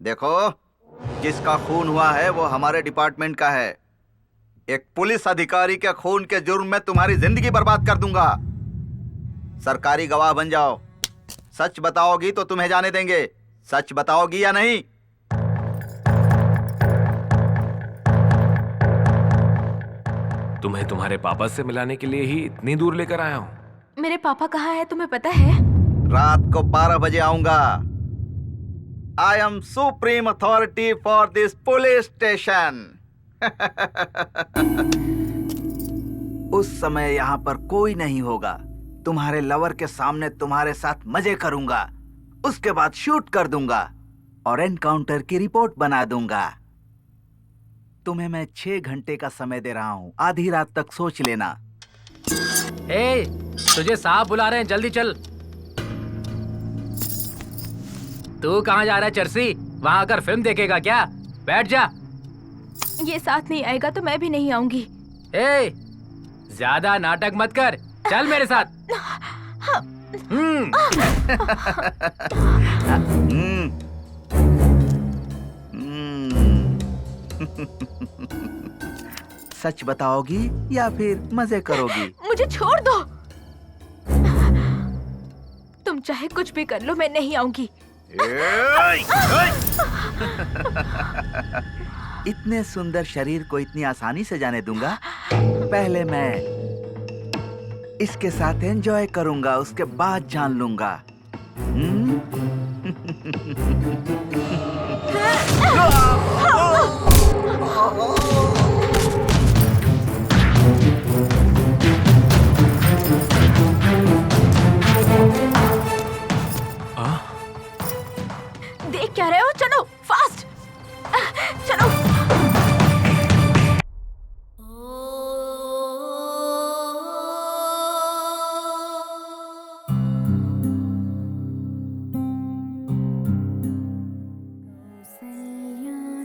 देखो, जिसका खून हुआ है वो हमारे डिपार्टमेंट का है। एक पुलिस अधिकारी के खून के जुर्म में तुम्हारी जिंदगी बर्बाद कर दूंगा। सरकारी गवाह बन जाओ। सच बताओगी तो तुम्हें जाने देंगे। सच बताओगी या नहीं? तुम्हें तुम्हारे पापा से मिलाने के लिए ही इतनी दूर लेकर आया हूँ। मेरे पापा कहाँ हैं तुम्हें पता है? रात को 12 बजे आऊंगा। I am supreme authority for this police station. उस समय यहाँ पर कोई नहीं होगा। तुम्हारे लवर के सामने तुम्हारे साथ मजे करूंगा, उसके बाद शूट कर दूंगा और एनकाउंटर की रिपोर्ट बना दूंगा। तुम्हें मैं 6 घंटे का समय दे रहा हूँ, आधी रात तक सोच लेना। ए, तुझे साहब बुला रहे हैं, जल्दी चल। तू कहाँ जा रहा है चर्सी? वहाँ आकर फिल्म देखेगा क्या? बैठ जा। ये साथ नहीं आएगा तो मैं भी नहीं आऊंगी। ए, ज्यादा नाटक मत कर, चल मेरे साथ। सच बताओगी या फिर मजे करोगी? मुझे छोड़ दो। तुम चाहे कुछ भी कर लो, मैं नहीं आऊंगी। इतने सुंदर शरीर को इतनी आसानी से जाने दूंगा? पहले मैं इसके साथ एंजॉय करूंगा, उसके बाद जान लूंगा। देख क्या रहे हो? चलो फास्ट, चलो।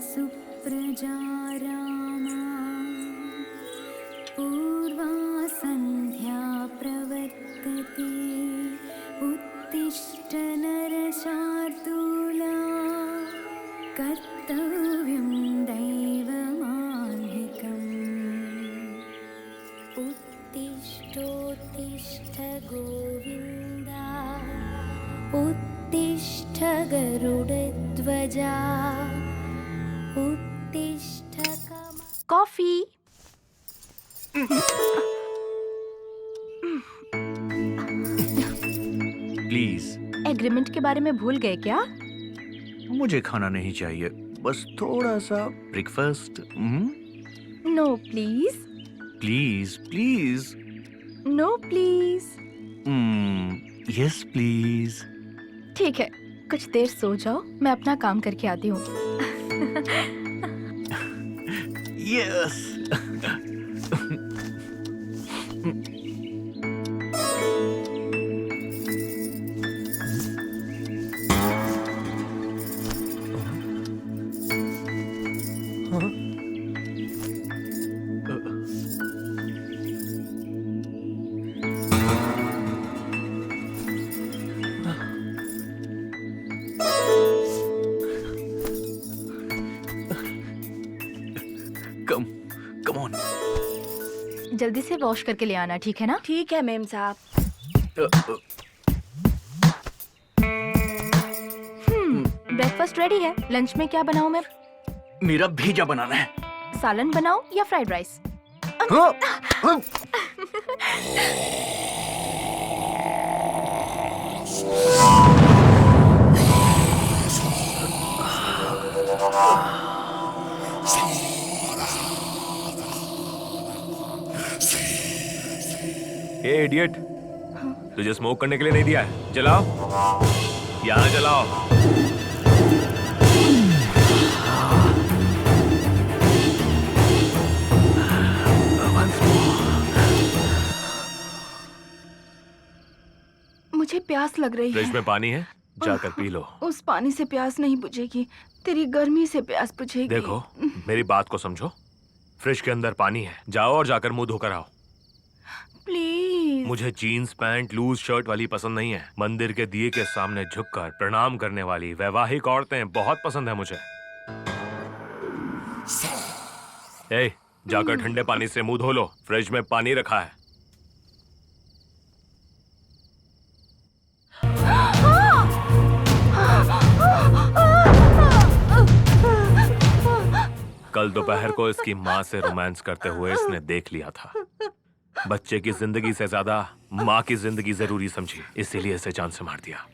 सुप्रजा रामा पूर्वा संध्या प्रवर्तते उत्तिष्ठ नरशार्दूला कर्तव्यं दैवमान्धिकम् उत्तिष्ठोत्तिष्ठ गोविन्दा उत्तिष्ठ गरुडध्वजा उत्तिष्ठ कॉफी। प्लीज। एग्रीमेंट के बारे में भूल गए क्या? मुझे खाना नहीं चाहिए, बस थोड़ा सा breakfast. No please. Please please. No please. Yes please. ठीक है, कुछ देर सो जाओ, मैं अपना काम करके आती हूँ। यस। Come on. जल्दी से वॉश करके ले आना, ठीक है ना? ठीक है मेम साहब। ब्रेकफास्ट रेडी है। लंच में क्या बनाऊं मैं? मेरा भेजा बनाना है। सालन बनाऊं या फ्राइड राइस? ए इडियट, तुझे स्मोक करने के लिए नहीं दिया है। जलाओ, यहाँ जलाओ। मुझे प्यास लग रही फ्रिज है। में पानी है, जाकर पी लो। उस पानी से प्यास नहीं बुझेगी, तेरी गर्मी से प्यास बुझेगी। देखो, मेरी बात को समझो। फ्रिज के अंदर पानी है, जाओ और जाकर मुंह धोकर आओ। प्लीज। प्लीज। मुझे जीन्स पैंट लूज शर्ट वाली पसंद नहीं है। मंदिर के दिए के सामने झुककर प्रणाम करने वाली वैवाहिक औरतें बहुत पसंद है मुझे। ए, जाकर ठंडे पानी से मुंह धो लो, फ्रिज में पानी रखा है। कल दोपहर को इसकी माँ से रोमांस करते हुए इसने देख लिया था। बच्चे की जिंदगी से ज्यादा माँ की जिंदगी जरूरी समझी, इसीलिए इसे जान से मार दिया।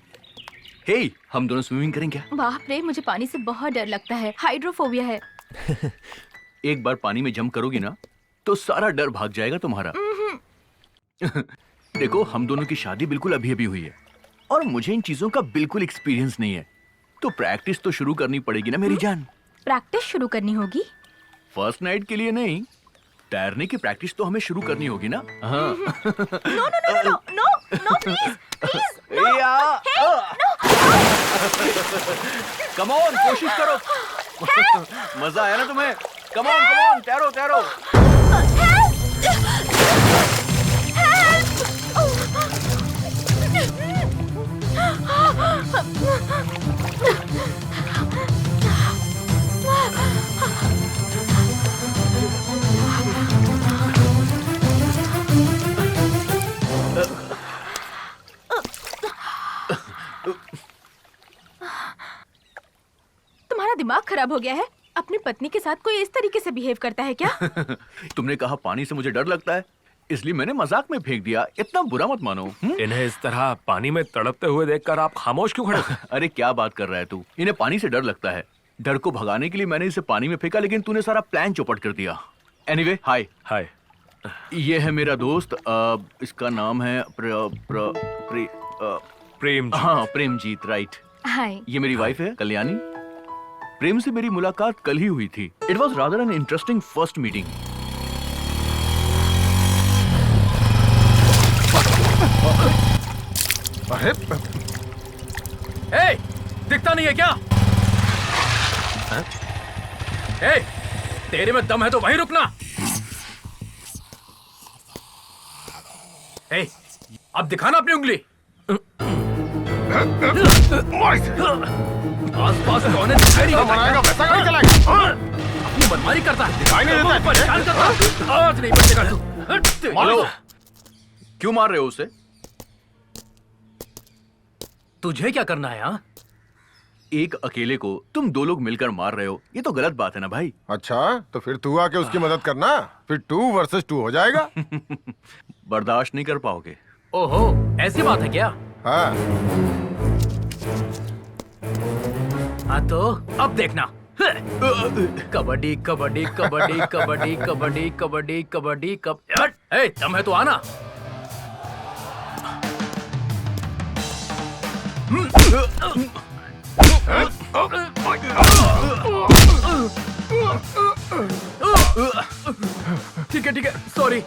हे, हम दोनों स्विमिंग करेंगे क्या? बाप रे, मुझे पानी से बहुत डर लगता है, हाइड्रोफोबिया है। एक बार पानी में जंप करोगी ना तो सारा डर भाग जाएगा तुम्हारा। देखो, हम दोनों की शादी बिल्कुल अभी अभी हुई है और मुझे इन चीजों का बिल्कुल एक्सपीरियंस नहीं है, तो प्रैक्टिस तो शुरू करनी पड़ेगी ना मेरी जान। प्रैक्टिस शुरू करनी होगी? फर्स्ट नाइट के लिए नहीं, तैरने की प्रैक्टिस तो हमें शुरू करनी होगी ना। हाँ। No no no no no no please please. Come on, कोशिश करो। मजा आया ना तुम्हें? कम ऑन, तैरो तैरो। तुम्हारा दिमाग खराब हो गया है? अपनी पत्नी के साथ कोई इस तरीके से बिहेव करता है क्या? तुमने कहा पानी से मुझे डर लगता है, इसलिए मैंने मजाक में फेंक दिया। इतना बुरा मत मानो। इन्हें इस तरह पानी में तड़पते हुए देखकर आप खामोश क्यों खड़े थे? अरे क्या बात कर रहा है तू? इन्हें पानी से डर लगता है। डर को भगाने के लिए मैंने इसे पानी में फेंका, लेकिन तूने सारा प्लान चौपट कर दिया। एनीवे, हाय। हाय। ये है मेरा दोस्त, इसका नाम है प्रेम जी। हाँ, प्रेमजीत, राइट। हाय। ये मेरी वाइफ है कल्याणी। प्रेम से मेरी मुलाकात कल ही हुई थी। It was rather an interesting first meeting. अरे ए, दिखता नहीं है क्या? ए, तेरे में दम है तो वहीं रुकना। ए, अब दिखाना अपनी उंगली। आसपास कौन है दिखाई नहीं बनाएगा वैसा गाड़ी चलाएगा। अपनी बदमाशी करता है, दिखाई नहीं देता है। परेशान करता है। आज नहीं बचेगा तू। हेलो, क्यों मार रहे हो उसे? तुझे क्या करना है? हाँ, एक अकेले को तुम दो लोग मिलकर मार रहे हो, ये तो गलत बात है ना भाई। अच्छा, तो फिर तू आके उसकी मदद करना, फिर 2 वर्सेस 2 हो जाएगा। बर्दाश्त नहीं कर पाओगे। ओहो, ऐसी बात है क्या? हाँ, हाँ तो अब देखना। कबड्डी कबड्डी कबड्डी कबड्डी कबड्डी कबड्डी कबड्डी ए, दम है तो आना। ठीक है, sorry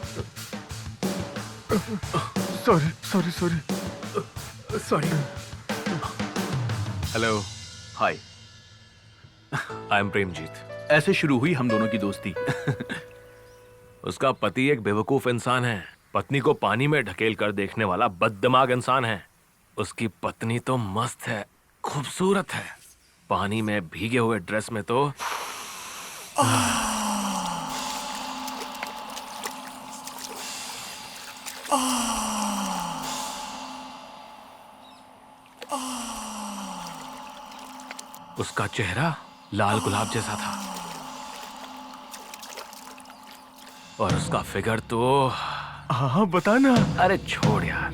sorry. Hello, hi. I am Premjeet. ऐसे शुरू हुई हम दोनों की दोस्ती। उसका पति एक बेवकूफ इंसान है, पत्नी को पानी में ढकेल कर देखने वाला बददिमाग इंसान है। उसकी पत्नी तो मस्त है, खूबसूरत है, पानी में भीगे हुए ड्रेस में तो उसका चेहरा लाल गुलाब जैसा था और उसका फिगर तो हाँ, बताना। अरे छोड़ यार,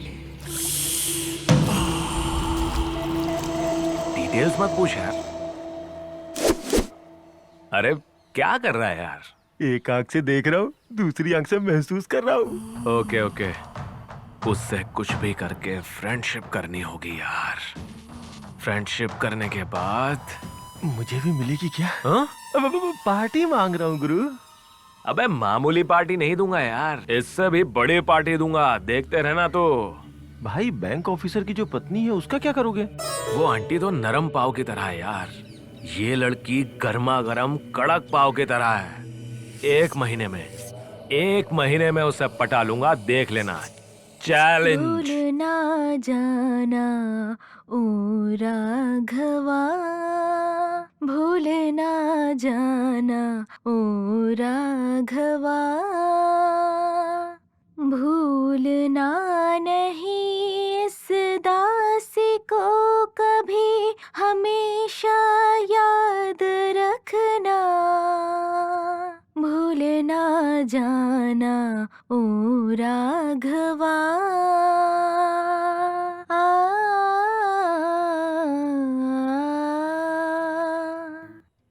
डिटेल्स मत पूछ यार। अरे क्या कर रहा है यार? एक आंख से देख रहा हूँ, दूसरी आंख से महसूस कर रहा हूँ। ओके ओके, उससे कुछ भी करके फ्रेंडशिप करनी होगी यार। फ्रेंडशिप करने के बाद मुझे भी मिलेगी क्या? हाँ? अब पार्टी मांग रहा हूँ गुरु। अबे मामूली पार्टी नहीं दूंगा यार, इससे भी बड़ी पार्टी दूंगा, देखते रहना। तो भाई, बैंक ऑफिसर की जो पत्नी है उसका क्या करोगे? वो आंटी तो नरम पाव की तरह है यार, ये लड़की गर्मा गर्म कड़क पाव की तरह है। एक महीने में उसे पटा लूंगा, देख लेना। चैलेंज। भूल ना जाना ओ राघवा, भूल ना जाना ओ राघवा, भूलना नहीं इस दासी को कभी, हमेशा याद रखना, भूल ना जाना ओ राघवा।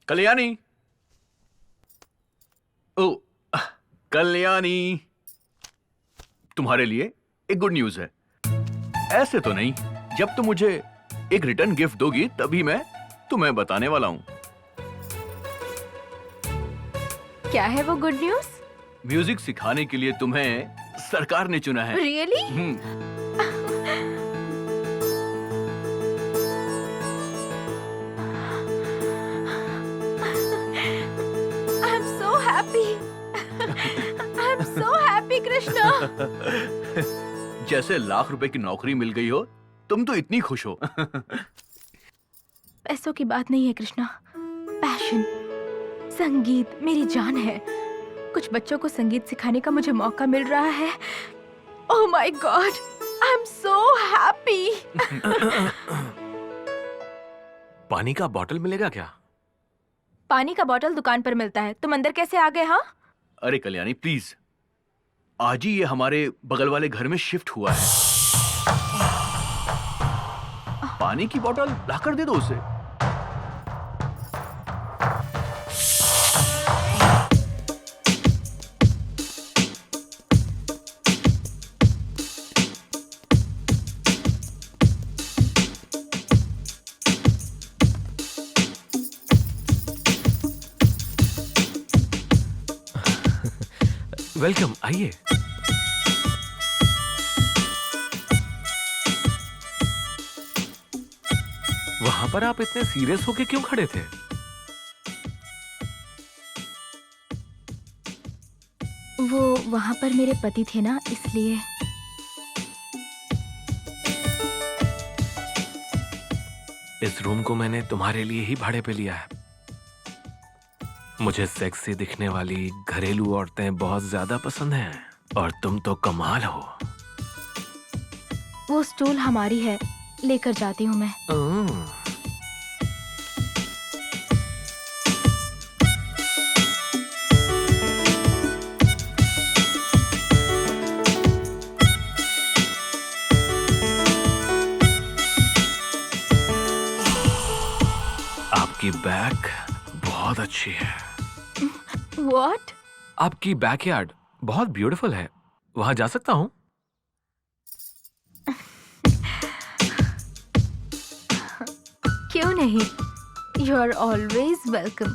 कल्याणी, ओ कल्याणी, तुम्हारे लिए एक गुड न्यूज है। ऐसे तो नहीं, जब तुम मुझे एक रिटर्न गिफ्ट दोगी तभी मैं तुम्हें बताने वाला हूँ। क्या है वो गुड न्यूज? म्यूजिक सिखाने के लिए तुम्हें सरकार ने चुना है। Really? I am so happy, I am so happy Krishna. जैसे लाख रुपए की नौकरी मिल गई हो, तुम तो इतनी खुश हो। पैसों की बात नहीं है कृष्णा, पैशन, संगीत मेरी जान है। कुछ बच्चों को संगीत सिखाने का मुझे मौका मिल रहा है। Oh my God, I am so happy. पानी का बॉटल मिलेगा क्या? पानी का बॉटल दुकान पर मिलता है, तुम अंदर कैसे आ गए? हाँ, अरे कल्याणी प्लीज, आज ही ये हमारे बगल वाले घर में शिफ्ट हुआ है। पानी की बोतल लाकर दे दो उसे। वेलकम, आइए। वहां पर आप इतने सीरियस होके क्यों खड़े थे? वो वहां पर मेरे पति थे ना, इसलिए। इस रूम को मैंने तुम्हारे लिए ही भाड़े पे लिया है। मुझे सेक्सी दिखने वाली घरेलू औरतें बहुत ज्यादा पसंद हैं, और तुम तो कमाल हो। वो स्टूल हमारी है, लेकर जाती हूँ मैं। आपकी बैक बहुत अच्छी है। What? आपकी बैकयार्ड बहुत ब्यूटीफुल है। वहां जा सकता हूँ? क्यों नहीं? You are always welcome.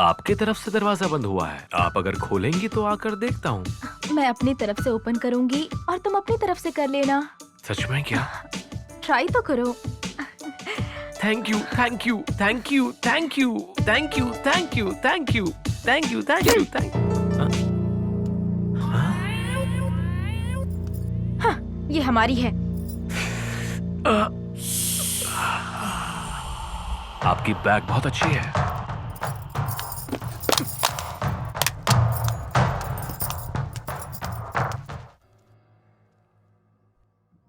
आपके तरफ से दरवाजा बंद हुआ है, आप अगर खोलेंगी तो आकर देखता हूँ। मैं अपनी तरफ से ओपन करूंगी और तुम अपनी तरफ से कर लेना। सच में क्या? ट्राई तो करो। Thank you, thank you, thank you, thank you, thank you, thank you, thank you, thank you, thank you, thank हाँ, ये हमारी है। आपकी बैग बहुत अच्छी है।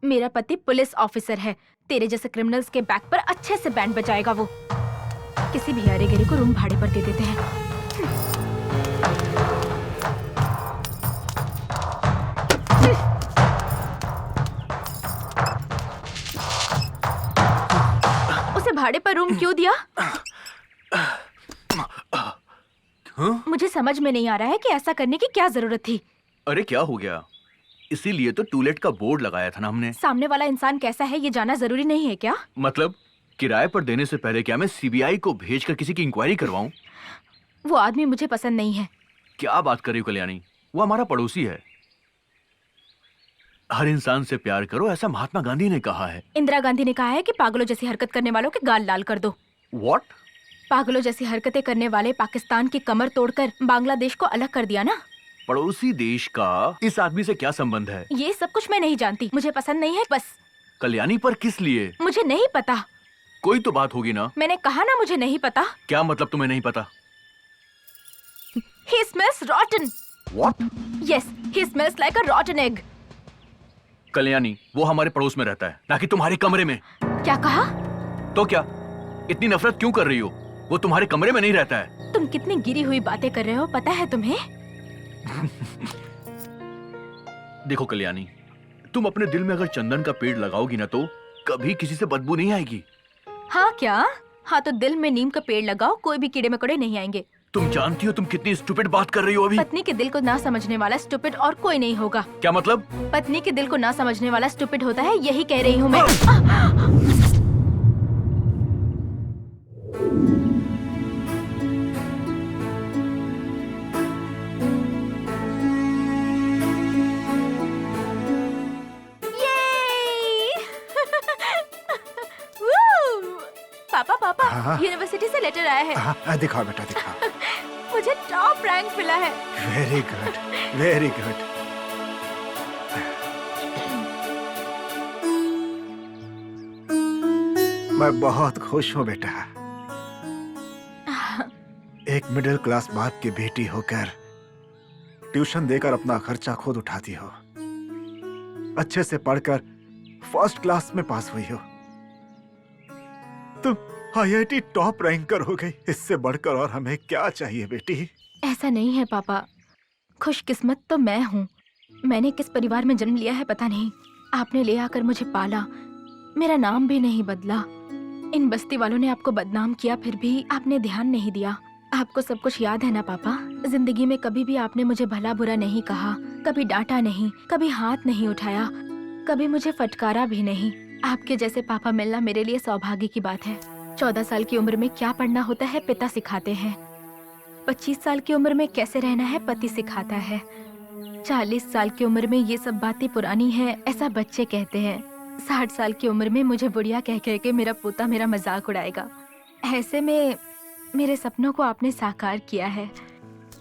मेरा पति पुलिस ऑफिसर है। तेरे जैसे क्रिमिनल्स के बैक पर अच्छे से बैंड बजाएगा वो। किसी भी यारे गिरे को रूम भाड़े पर दे देते हैं। उसे भाड़े पर रूम क्यों दिया? मुझे समझ में नहीं आ रहा है कि ऐसा करने की क्या जरूरत थी। अरे क्या हो गया? इसीलिए तो टूलेट का बोर्ड लगाया था ना हमने। सामने वाला इंसान कैसा है ये जानना जरूरी नहीं है क्या? मतलब किराए पर देने से पहले क्या मैं सीबीआई को भेजकर किसी की इंक्वायरी करवाऊं? वो आदमी मुझे पसंद नहीं है। क्या बात कर रही हो कल्याणी? वो हमारा पड़ोसी है। हर इंसान से प्यार करो, ऐसा महात्मा गांधी ने कहा है। इंदिरा गांधी ने कहा है कि पागलों जैसी हरकत करने वालों के गाल लाल कर दो। What? पागलों जैसी हरकतें करने वाले पाकिस्तान की कमर तोड़कर बांग्लादेश को अलग कर दिया ना। पड़ोसी देश का इस आदमी से क्या संबंध है? ये सब कुछ मैं नहीं जानती, मुझे पसंद नहीं है बस। कल्याणी, पर किस लिए? मुझे नहीं पता। कोई तो बात होगी ना। मैंने कहा ना मुझे नहीं पता। क्या मतलब तुम्हें नहीं पता? He smells rotten. What? Yes, he smells like a rotten egg. Kalyani, वो हमारे पड़ोस में रहता है, ना कि तुम्हारे कमरे में। क्या कहा? तो क्या इतनी नफरत क्यों कर रही हो? वो तुम्हारे कमरे में नहीं रहता है। तुम कितनी गिरी हुई बातें कर रहे हो, पता है तुम्हें? देखो कल्याणी, तुम अपने दिल में अगर चंदन का पेड़ लगाओगी ना तो कभी किसी से बदबू नहीं आएगी। हाँ क्या? हाँ तो दिल में नीम का पेड़ लगाओ, कोई भी कीड़े मकोड़े नहीं आएंगे। तुम जानती हो तुम कितनी स्टूपिड बात कर रही हो अभी। पत्नी के दिल को ना समझने वाला स्टूपिड और कोई नहीं होगा। क्या मतलब? पत्नी के दिल को ना समझने वाला स्टूपिड होता है, यही कह रही हूँ मैं। पापा पापा, हाँ? यूनिवर्सिटी से लेटर आया है। हाँ, दिखाओ बेटा दिखाओ। मुझे टॉप रैंक मिला है। Very good, very good. मैं बहुत खुश हूँ बेटा। एक मिडिल क्लास बाप की बेटी होकर ट्यूशन देकर अपना खर्चा खुद उठाती हो, अच्छे से पढ़कर फर्स्ट क्लास में पास हुई हो, तुम आईआईटी टॉप रैंकर हो गई। इससे बढ़कर और हमें क्या चाहिए बेटी? ऐसा नहीं है पापा, खुशकिस्मत तो मैं हूँ। मैंने किस परिवार में जन्म लिया है पता नहीं। आपने ले आकर मुझे पाला, मेरा नाम भी नहीं बदला। इन बस्ती वालों ने आपको बदनाम किया, फिर भी आपने ध्यान नहीं दिया। आपको सब कुछ याद है ना पापा? जिंदगी में कभी भी आपने मुझे भला बुरा नहीं कहा, कभी डांटा नहीं, कभी हाथ नहीं उठाया, कभी मुझे फटकारा भी नहीं। आपके जैसे पापा मिलना मेरे लिए सौभाग्य की बात है। 14 साल की उम्र में क्या पढ़ना होता है पिता सिखाते हैं। 25 साल की उम्र में कैसे रहना है पति सिखाता है। 40 साल की उम्र में ये सब बातें पुरानी हैं, ऐसा बच्चे कहते हैं। 60 साल की उम्र में मुझे बुढ़िया कह कह के मेरा पोता मेरा मजाक उड़ाएगा। ऐसे में मेरे सपनों को आपने साकार किया है।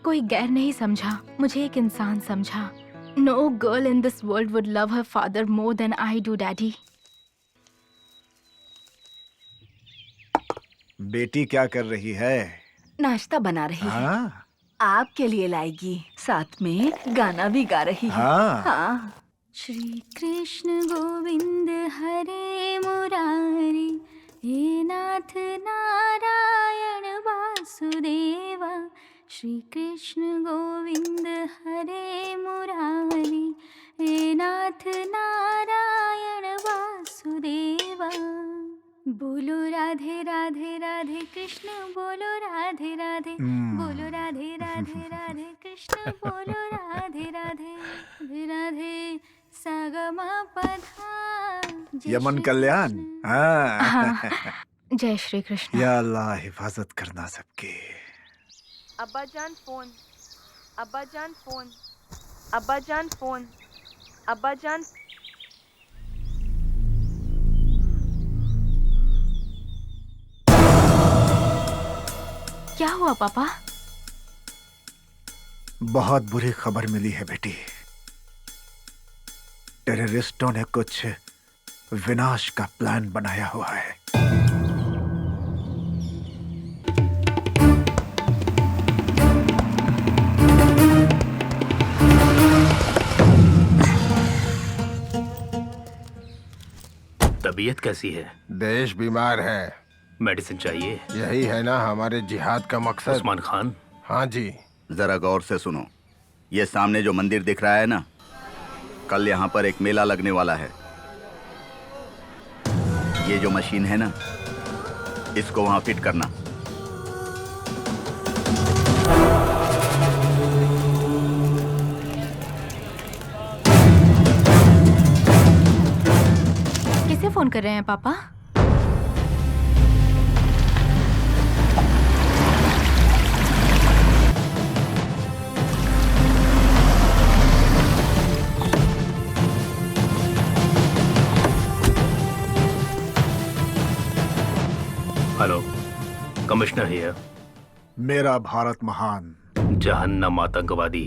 कोई गैर नहीं समझा, मुझे एक इंसान समझा। No girl in this world would love her father more than I do daddy. बेटी क्या कर रही है? नाश्ता बना रही है। हाँ आपके लिए लाएगी, साथ में गाना भी गा रही है। हाँ। हाँ। श्री कृष्ण गोविंद हरे मुरारी, हे नाथ नारायण वासुदेवा। श्री कृष्ण गोविंद हरे मुरारी, हे नाथ नारायण वासुदेवा। बोलो राधे राधे राधे कृष्ण बोलो राधे राधे, बोलो राधे राधे राधे कृष्ण बोलो राधे राधे, राधे राधे सागमा पधा। यमन कल्याण। हाँ। हाँ, जय श्री कृष्ण। या अल्लाह हिफाजत करना सबकी। अब्बा जान फोन, अब्बा जान फोन, अब्बा जान फोन, अब्बा जान। क्या हुआ पापा? बहुत बुरी खबर मिली है बेटी। टेररिस्टों ने कुछ विनाश का प्लान बनाया हुआ है। तबीयत कैसी है? देश बीमार है, मेडिसिन चाहिए। यही है ना हमारे जिहाद का मकसद। उस्मान खान। हाँ जी। जरा गौर से सुनो, ये सामने जो मंदिर दिख रहा है ना, कल यहाँ पर एक मेला लगने वाला है। ये जो मशीन है ना, इसको वहां फिट करना। किसे फोन कर रहे हैं पापा? Hello, commissioner here. मेरा भारत महान। जहन्नम आतंकवादी।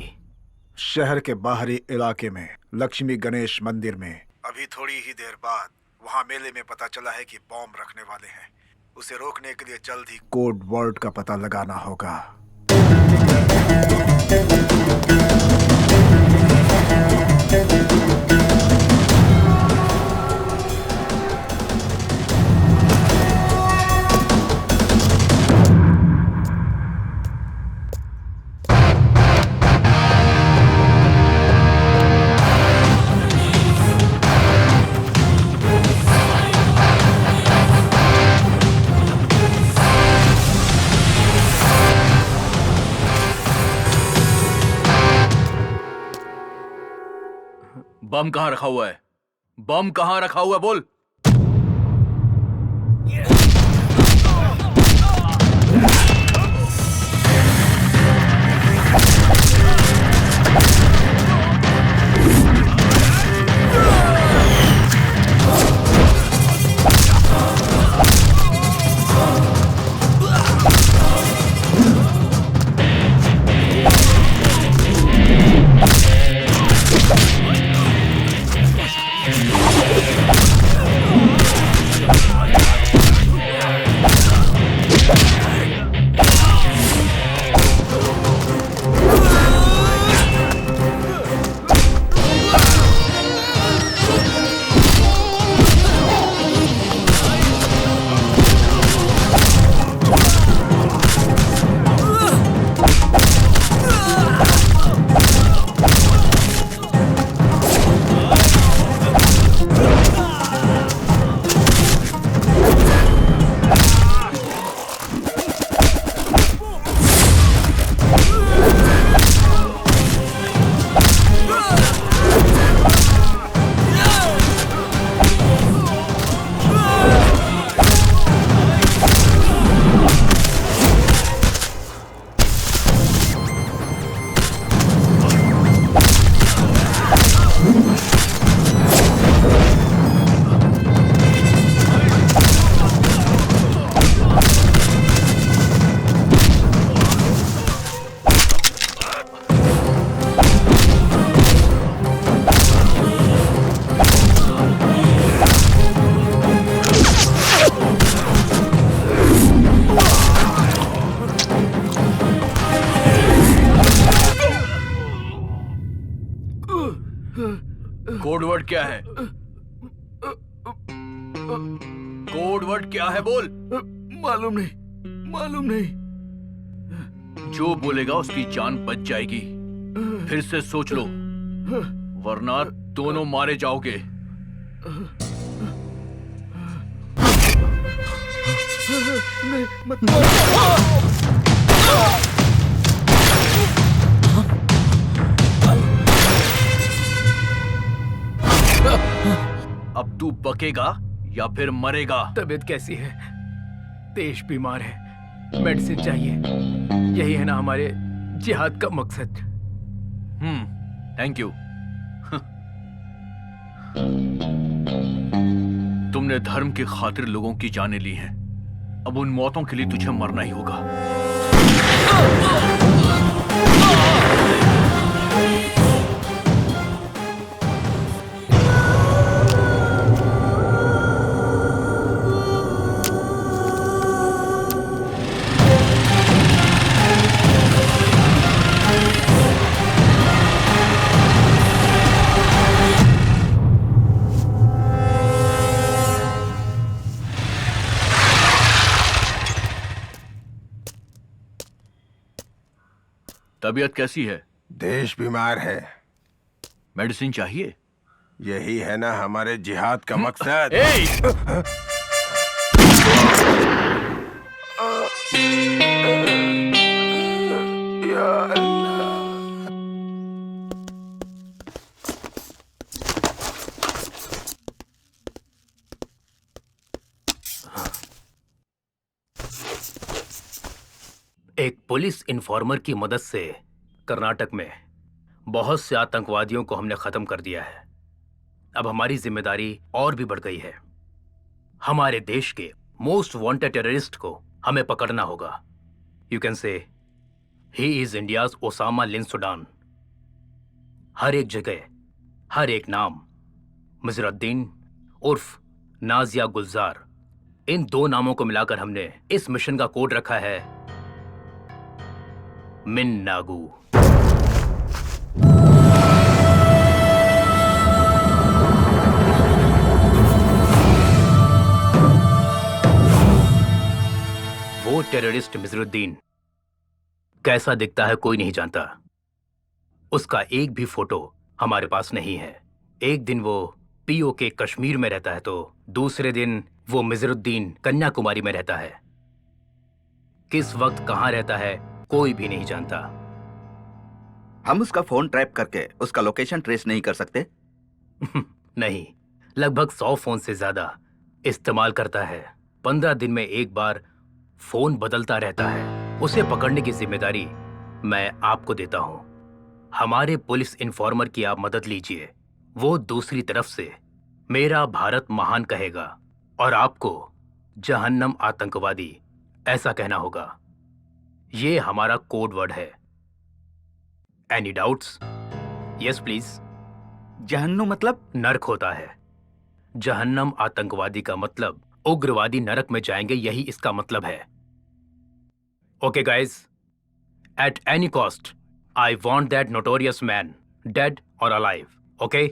शहर के बाहरी इलाके में लक्ष्मी गणेश मंदिर में अभी थोड़ी ही देर बाद वहाँ मेले में पता चला है कि बॉम्ब रखने वाले हैं। उसे रोकने के लिए जल्द ही कोड वर्ड का पता लगाना होगा। बम कहाँ रखा हुआ है? बम कहाँ रखा हुआ है बोल। कोड वर्ड क्या है? कोड वर्ड क्या है बोल। मालूम नहीं। जो बोलेगा उसकी जान बच जाएगी। फिर से सोच लो, वरना दोनों मारे जाओगे। नहीं, मत। अब तू बकेगा या फिर मरेगा? तबीयत कैसी है? देश बीमार है, मेडिसिन चाहिए। यही है ना हमारे जिहाद का मकसद। Thank you. तुमने धर्म की खातिर लोगों की जानें ली हैं। अब उन मौतों के लिए तुझे मरना ही होगा। तबीयत कैसी है? देश बीमार है। मेडिसिन चाहिए? यही है ना हमारे जिहाद का मकसद। एक पुलिस इन्फॉर्मर की मदद से कर्नाटक में बहुत से आतंकवादियों को हमने खत्म कर दिया है। अब हमारी जिम्मेदारी और भी बढ़ गई है। हमारे देश के मोस्ट वांटेड टेररिस्ट को हमें पकड़ना होगा। You can say he is India's Osama bin Sudan. हर एक जगह, हर एक नाम, मिजरुद्दीन उर्फ नाजिया गुलजार, इन 2 नामों को मिलाकर हमने इस मिशन का कोड रखा है मिन्नागू। वो टेररिस्ट मिजरुद्दीन कैसा दिखता है कोई नहीं जानता। उसका एक भी फोटो हमारे पास नहीं है। एक दिन वो पीओके कश्मीर में रहता है तो दूसरे दिन वो मिजरुद्दीन कन्याकुमारी में रहता है। किस वक्त कहां रहता है कोई भी नहीं जानता। हम उसका फोन ट्रैप करके उसका लोकेशन ट्रेस नहीं कर सकते? नहीं, लगभग 100 फोन से ज्यादा इस्तेमाल करता है। 15 दिन में एक बार फोन बदलता रहता है। उसे पकड़ने की जिम्मेदारी मैं आपको देता हूं। हमारे पुलिस इन्फॉर्मर की आप मदद लीजिए। वो दूसरी तरफ से मेरा भारत महान कहेगा और आपको जहन्नम आतंकवादी ऐसा कहना होगा। ये हमारा कोड वर्ड है। Any doubts? Yes please. जहन्नुम मतलब? नरक होता है। जहन्नम आतंकवादी का मतलब उग्रवादी नरक में जाएंगे, यही इसका मतलब है। Okay guys, at any cost I want that notorious man dead और अलाइव। ओके?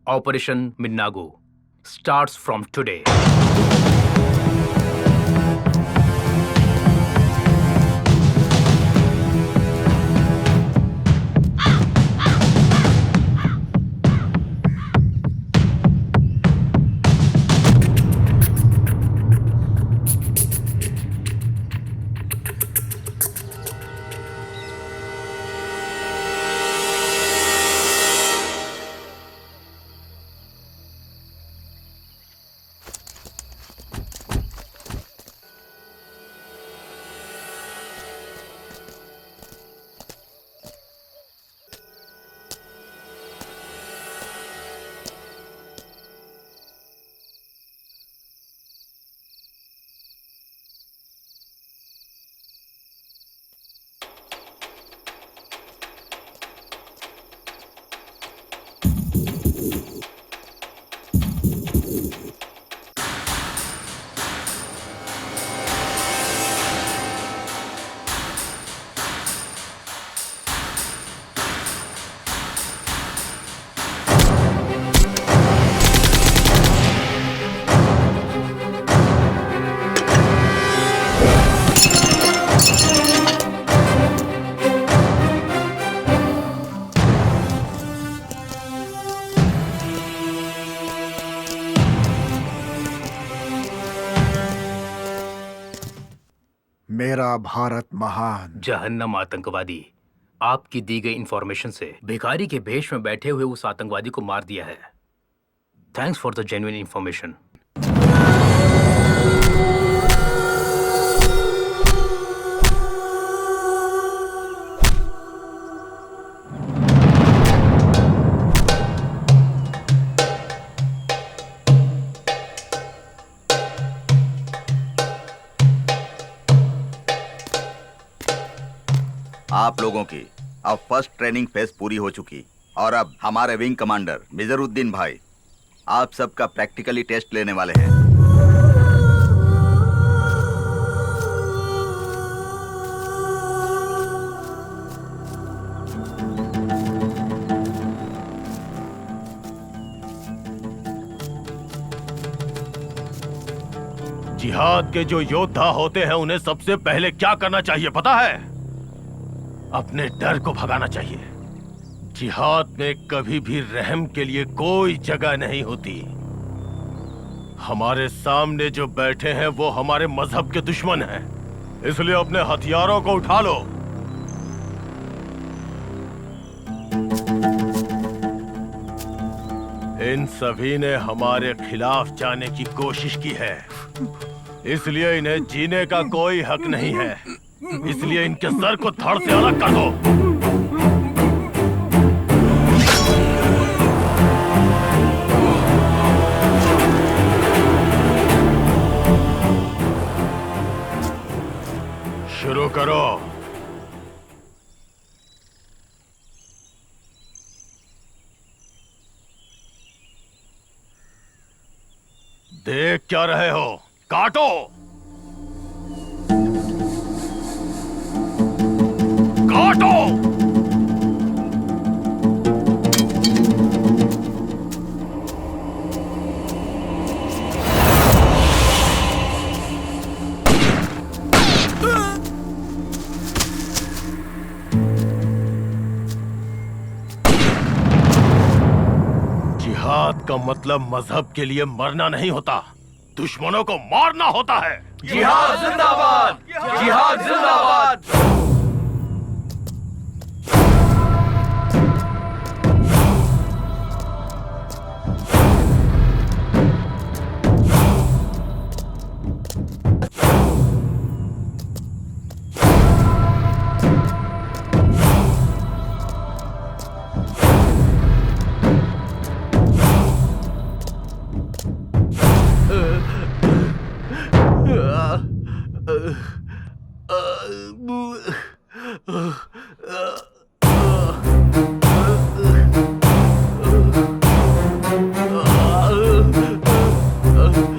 ऑपरेशन मिन्नागू स्टार्ट्स फ्रॉम टुडे। मेरा भारत महान। जहन्नम आतंकवादी, आपकी दी गई इंफॉर्मेशन से भिखारी के भेष में बैठे हुए उस आतंकवादी को मार दिया है। Thanks for the genuine information. आप लोगों की अब फर्स्ट ट्रेनिंग फेज पूरी हो चुकी और अब हमारे विंग कमांडर मिजरुद्दीन भाई आप सबका प्रैक्टिकली टेस्ट लेने वाले हैं। जिहाद के जो योद्धा होते हैं उन्हें सबसे पहले क्या करना चाहिए पता है? अपने डर को भगाना चाहिए। जिहाद में कभी भी रहम के लिए कोई जगह नहीं होती। हमारे सामने जो बैठे हैं वो हमारे मजहब के दुश्मन हैं, इसलिए अपने हथियारों को उठा लो। इन सभी ने हमारे खिलाफ जाने की कोशिश की है, इसलिए इन्हें जीने का कोई हक नहीं है। इसलिए इनके सर को धड़ से अलग कर दो। शुरू करो। देख क्या रहे हो? काटो! काटो! जिहाद का मतलब मजहब के लिए मरना नहीं होता, दुश्मनों को मारना होता है। जिहाद जिंदाबाद! जिहाद जिंदाबाद!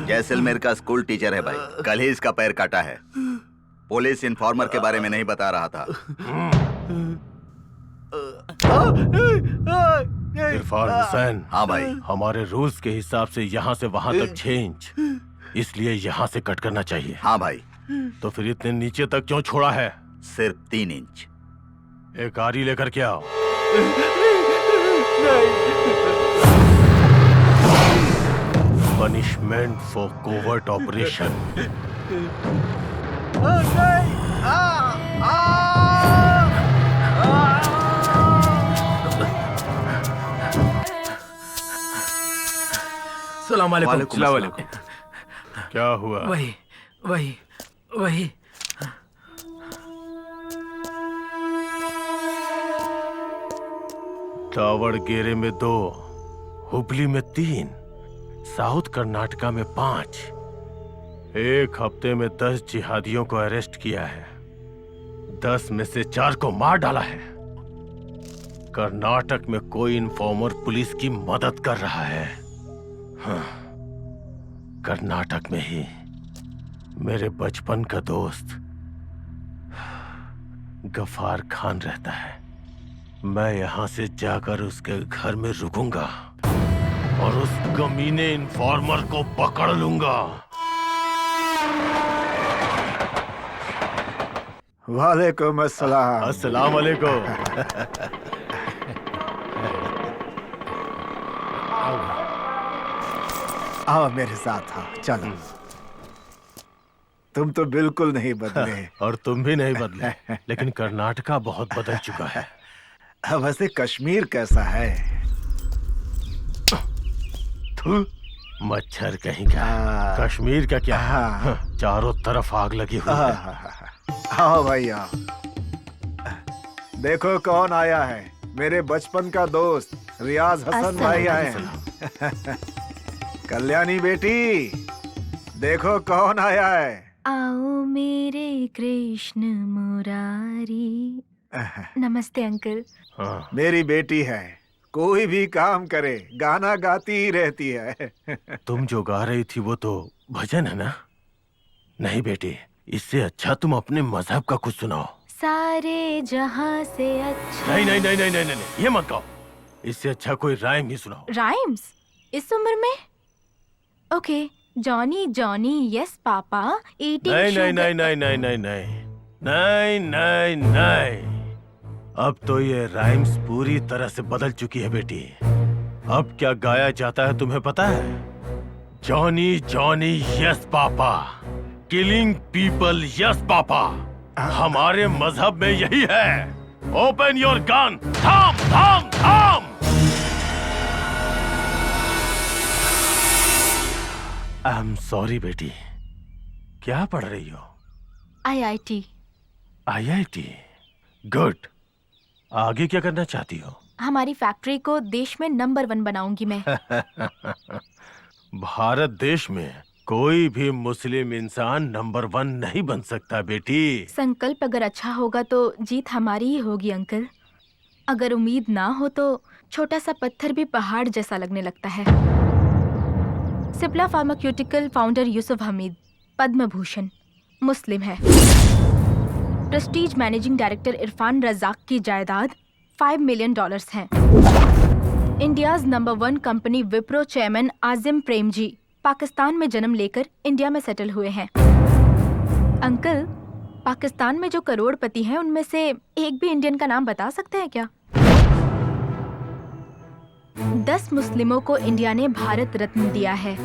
जैसलमेर का स्कूल टीचर है भाई, कल ही इसका पैर काटा है। पुलिस इन्फॉर्मर के बारे में नहीं बता रहा था। इरफान हुसैन, हाँ भाई। हमारे रूल्स के हिसाब से यहाँ से वहाँ तक चेंज, इसलिए यहाँ से कट करना चाहिए। हाँ भाई। तो फिर इतने नीचे तक क्यों छोड़ा है? सिर्फ 3 इंच। एक आरी लेकर के आओ। Punishment for covert operation. सलाम वालेकुम। वालेकुम। क्या हुआ? वही दावड़गेरे में 2, हुबली में 3, साउथ कर्नाटका में 5। एक हफ्ते में 10 जिहादियों को अरेस्ट किया है। 10 में से 4 को मार डाला है। कर्नाटक में कोई इन्फॉर्मर पुलिस की मदद कर रहा है। हाँ, कर्नाटक में ही मेरे बचपन का दोस्त गफार खान रहता है। मैं यहां से जाकर उसके घर में रुकूंगा और उस कमीने इन्फॉर्मर को पकड़ लूंगा। वालेकुम अस्सलाम। अस्सलाम वालेकुम। आओ मेरे साथ, आओ चलो। तुम तो बिल्कुल नहीं बदले। और तुम भी नहीं बदले, लेकिन कर्नाटका बहुत बदल चुका है। वैसे कश्मीर कैसा है? मच्छर कहीं का। कश्मीर का क्या? चारों तरफ आग लगी हुई है। आओ भाई आओ। देखो कौन आया है, मेरे बचपन का दोस्त रियाज हसन भाई आए हैं। कल्याणी बेटी, देखो कौन आया है। आओ मेरे कृष्ण मुरारी। नमस्ते अंकल। मेरी बेटी है, कोई भी काम करे गाना गाती ही रहती है। तुम जो गा रही थी वो तो भजन है ना? नहीं बेटी, इससे अच्छा तुम अपने मजहब का कुछ सुनाओ। सारे जहां से अच्छा। नहीं नहीं नहीं नहीं नहीं नहीं, ये मत गाओ। इससे अच्छा कोई राइम ही सुनाओ। राइम्स इस उम्र में? Okay, Johnny Johnny yes papa eating नहीं शुगर। नहीं नहीं नहीं नहीं नहीं नहीं नहीं नहीं। अब तो ये राइम्स पूरी तरह से बदल चुकी है बेटी। अब क्या गाया जाता है तुम्हें पता है? Johnny Johnny yes papa, killing people yes papa. हमारे मजहब में यही है। ओपन योर गन, थाम थाम थाम। आई एम सॉरी बेटी। क्या पढ़ रही हो? IIT। IIT, good. आगे क्या करना चाहती हो? हमारी फैक्ट्री को देश में नंबर 1 बनाऊंगी मैं। भारत देश में कोई भी मुस्लिम इंसान नंबर 1 नहीं बन सकता बेटी। संकल्प अगर अच्छा होगा तो जीत हमारी ही होगी अंकल। अगर उम्मीद ना हो तो छोटा सा पत्थर भी पहाड़ जैसा लगने लगता है। Cipla pharmaceutical founder Yusuf Hamied, Padma Bhushan, Muslim है। प्रेस्टीज मैनेजिंग डायरेक्टर इरफान रजाक की जायदाद $5 मिलियन हैं। India's number 1 company Wipro chairman Azim Premji Pakistan में जन्म लेकर इंडिया में सेटल हुए हैं। अंकल, पाकिस्तान में जो करोड़पति हैं उनमें से एक भी इंडियन का नाम बता सकते हैं क्या? 10 मुस्लिमों को इंडिया ने भारत रत्न दिया है।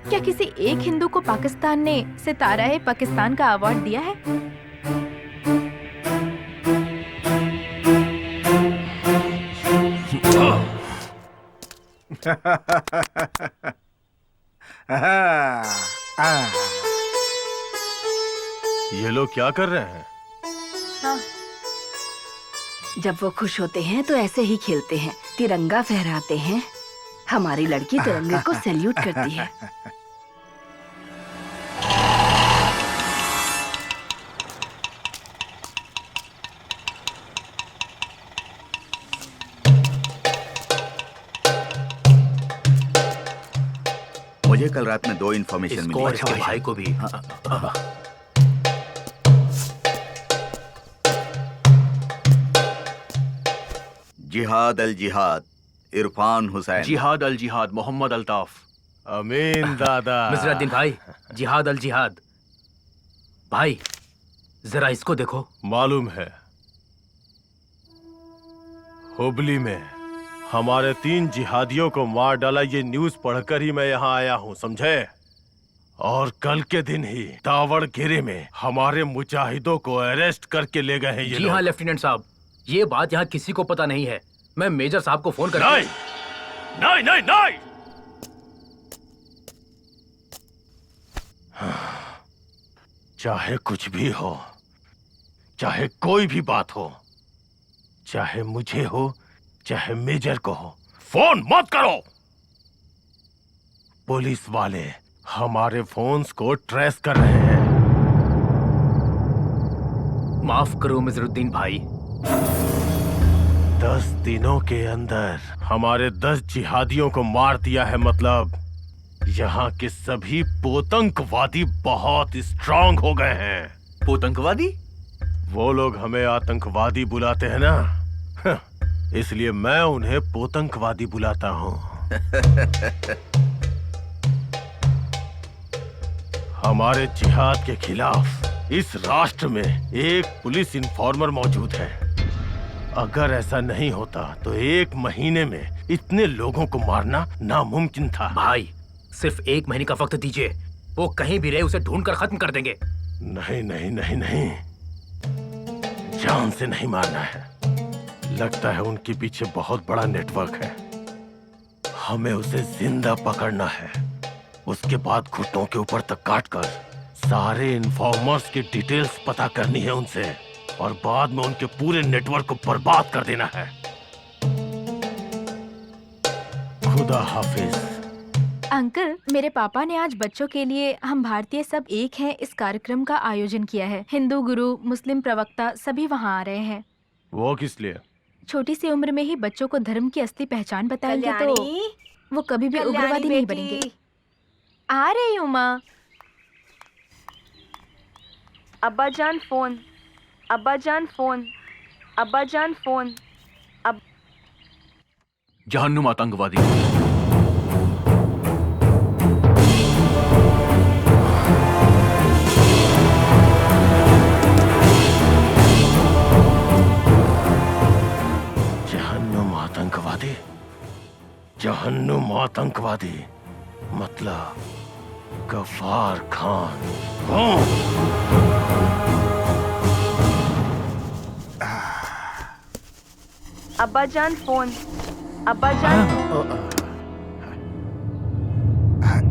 क्या किसी एक हिंदू को पाकिस्तान ने सितारा-ए पाकिस्तान का अवार्ड दिया है? ये लोग क्या कर रहे हैं? जब वो खुश होते हैं तो ऐसे ही खेलते हैं, तिरंगा फहराते हैं। हमारी लड़की तिरंगे को सैल्यूट करती है। मुझे कल रात में 2 इन्फॉर्मेशन इसको मिली। और इसके भाई को भी। जिहाद अल जिहाद, इरफान हुसैन। जिहाद अल जिहाद, मोहम्मद अल्ताफ। अमीन दादा। मिसरुद्दीन भाई, जिहाद अल जिहाद। भाई जरा इसको देखो। मालूम है, हुबली में हमारे 3 जिहादियों को मार डाला, ये न्यूज पढ़कर ही मैं यहाँ आया हूँ, समझे? और कल के दिन ही दावड़गिरी में हमारे मुजाहिदों को अरेस्ट करके ले गए हैं ये जी लोग। हाँ लेफ्टिनेंट साहब, ये बात यहाँ किसी को पता नहीं है। मैं मेजर साहब को फोन कर नहीं, नहीं, नहीं, नहीं। चाहे कुछ भी हो, चाहे कोई भी बात हो, चाहे मुझे हो चाहे मेजर को हो, फोन मत करो। पुलिस वाले हमारे फोन्स को ट्रेस कर रहे हैं। माफ करो मिजरुद्दीन भाई। 10 दिनों के अंदर हमारे 10 जिहादियों को मार दिया है। मतलब यहाँ के सभी पोतंकवादी बहुत स्ट्रांग हो गए हैं। पोतंकवादी? वो लोग हमें आतंकवादी बुलाते हैं ना, इसलिए मैं उन्हें पोतंकवादी बुलाता हूँ। हमारे जिहाद के खिलाफ इस राष्ट्र में एक पुलिस इन्फॉर्मर मौजूद है। अगर ऐसा नहीं होता तो 1 महीने में इतने लोगों को मारना नामुमकिन था। भाई सिर्फ 1 महीने का वक्त दीजिए, वो कहीं भी रहे उसे ढूंढकर खत्म कर देंगे। नहीं, नहीं, नहीं, नहीं, जान से नहीं मारना है। लगता है उनके पीछे बहुत बड़ा नेटवर्क है। हमें उसे जिंदा पकड़ना है, उसके बाद घुटनों के ऊपर तक काटकर सारे इन्फॉर्मर्स की डिटेल्स पता करनी है उनसे, और बाद में उनके पूरे नेटवर्क को बर्बाद कर देना है। खुदा हाफिज। अंकल, मेरे पापा ने आज बच्चों के लिए हम भारतीय सब एक हैं इस कार्यक्रम का आयोजन किया है। हिंदू गुरु, मुस्लिम प्रवक्ता सभी वहाँ आ रहे हैं। वो किस लिए? छोटी सी उम्र में ही बच्चों को धर्म की असली पहचान बताएंगे तो वो कभी भी उग्रवादी नहीं बनेंगे। आ रही हूँ माँ। अब्बा जान फोन, अब्बा जान फोन, अब्बा जान फोन। जहन्नुम आतंकवादी। जहन्नुम आतंकवादी, जहन्नुम आतंकवादी मतलब गफ्फार खान। अब्बा जान फोन, अब्बा जान।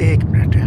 1 मिनट।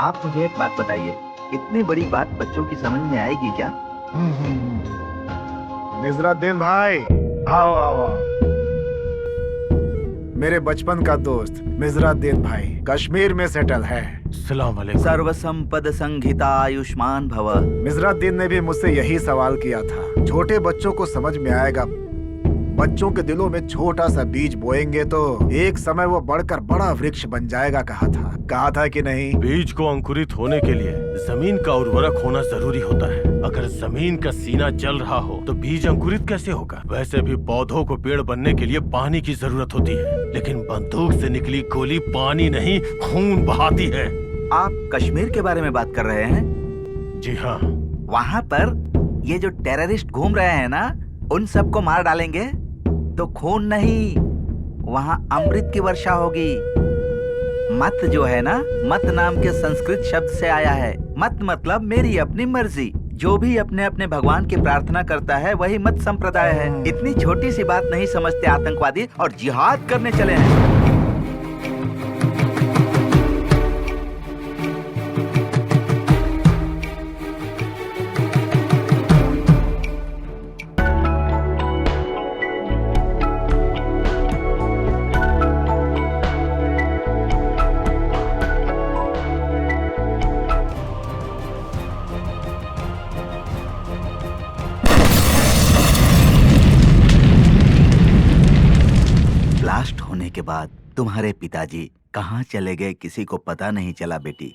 आप मुझे एक बात बताइए, इतनी बड़ी बात बच्चों की समझ में आएगी क्या? निजराद्दीन भाई, आओ आओ आओ। मेरे बचपन का दोस्त मिजराद्दीन भाई कश्मीर में सेटल है। सलाम अलैकुम। सर्व संपद संहिता आयुष्मान भव। मिजराद्दीन ने भी मुझसे यही सवाल किया था। छोटे बच्चों को समझ में आएगा, बच्चों के दिलों में छोटा सा बीज बोएंगे तो एक समय वो बढ़कर बड़ा वृक्ष बन जाएगा। कहा था कि नहीं? बीज को अंकुरित होने के लिए जमीन का उर्वरक होना जरूरी होता है। अगर जमीन का सीना जल रहा हो तो बीज अंकुरित कैसे होगा? वैसे भी पौधों को पेड़ बनने के लिए पानी की जरूरत होती है, लेकिन बंदूक से निकली गोली पानी नहीं खून बहाती है। आप कश्मीर के बारे में बात कर रहे हैं? जी हाँ। वहाँ पर ये जो टेररिस्ट घूम रहे हैं ना, उन सबको मार डालेंगे तो खून नहीं, वहाँ अमृत की वर्षा होगी। मत जो है ना, मत नाम के संस्कृत शब्द से आया है। मत मतलब मेरी अपनी मर्जी। जो भी अपने अपने भगवान की प्रार्थना करता है वही मत संप्रदाय है। इतनी छोटी सी बात नहीं समझते आतंकवादी और जिहाद करने चले हैं। ब्लास्ट होने के बाद तुम्हारे पिताजी कहाँ चले गए किसी को पता नहीं चला बेटी।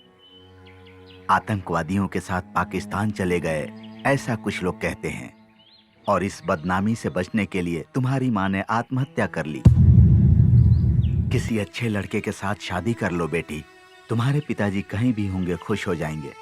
आतंकवादियों के साथ पाकिस्तान चले गए, ऐसा कुछ लोग कहते हैं। और इस बदनामी से बचने के लिए तुम्हारी माँ ने आत्महत्या कर ली। किसी अच्छे लड़के के साथ शादी कर लो बेटी, तुम्हारे पिताजी कहीं भी होंगे खुश हो जाएंगे।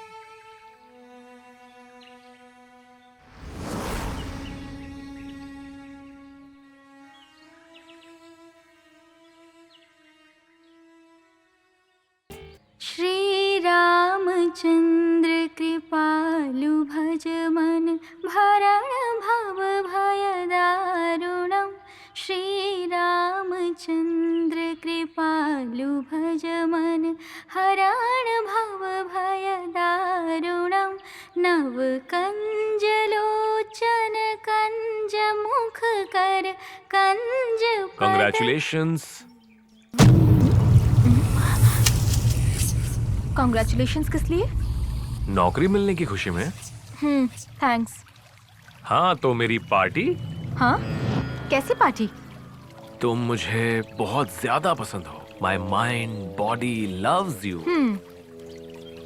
श्री रामचंद्र कृपालु भज मन भरण भव भय दारुणम्। श्री रामचंद्र कृपालु भज मन हरण भव भय दारुणम्। नव कंज लोचन कंज मुख कर कंज पद। Congratulations. कॉन्ग्रेचुलेशंस किस लिए? नौकरी मिलने की खुशी में। थैंक्स। हाँ तो मेरी पार्टी? हाँ, कैसी पार्टी? तुम मुझे बहुत ज्यादा पसंद हो। My mind body loves you.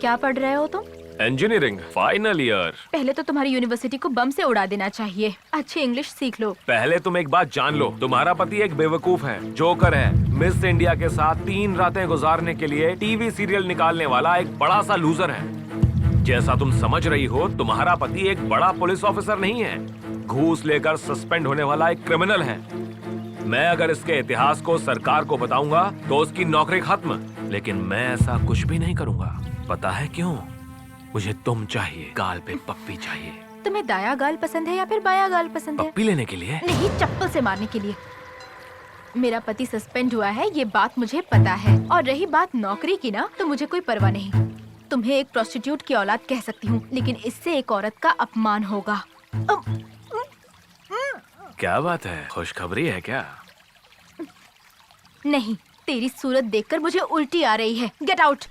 क्या पढ़ रहे हो तुम? Engineering final year. पहले तो तुम्हारी यूनिवर्सिटी को बम से उड़ा देना चाहिए। अच्छी इंग्लिश सीख लो। पहले तुम एक बात जान लो, तुम्हारा पति एक बेवकूफ है, जोकर है, मिस इंडिया के साथ 3 रातें गुजारने के लिए टीवी सीरियल निकालने वाला एक बड़ा सा लूजर है। जैसा तुम समझ रही हो, तुम्हारा पति एक बड़ा पुलिस ऑफिसर नहीं है, घूस लेकर सस्पेंड होने वाला एक क्रिमिनल है। मैं अगर इसके इतिहास को सरकार को बताऊंगा तो उसकी नौकरी खत्म, लेकिन मैं ऐसा कुछ भी नहीं करूंगा। पता है क्यों? मुझे तुम चाहिए, गाल पे पप्पी चाहिए। तुम्हें दाया गाल पसंद है या फिर बाया गाल पसंद है? पप्पी लेने के लिए? नहीं, चप्पल से मारने के लिए। मेरा पति सस्पेंड हुआ है, ये बात मुझे पता है। और रही बात नौकरी की ना, तो मुझे कोई परवाह नहीं। तुम्हें एक प्रोस्टिट्यूट की औलाद कह सकती हूँ, लेकिन इससे एक औरत का अपमान होगा। क्या बात है, खुशखबरी है क्या? नहीं, तेरी सूरत देखकर मुझे उल्टी आ रही है। Get out.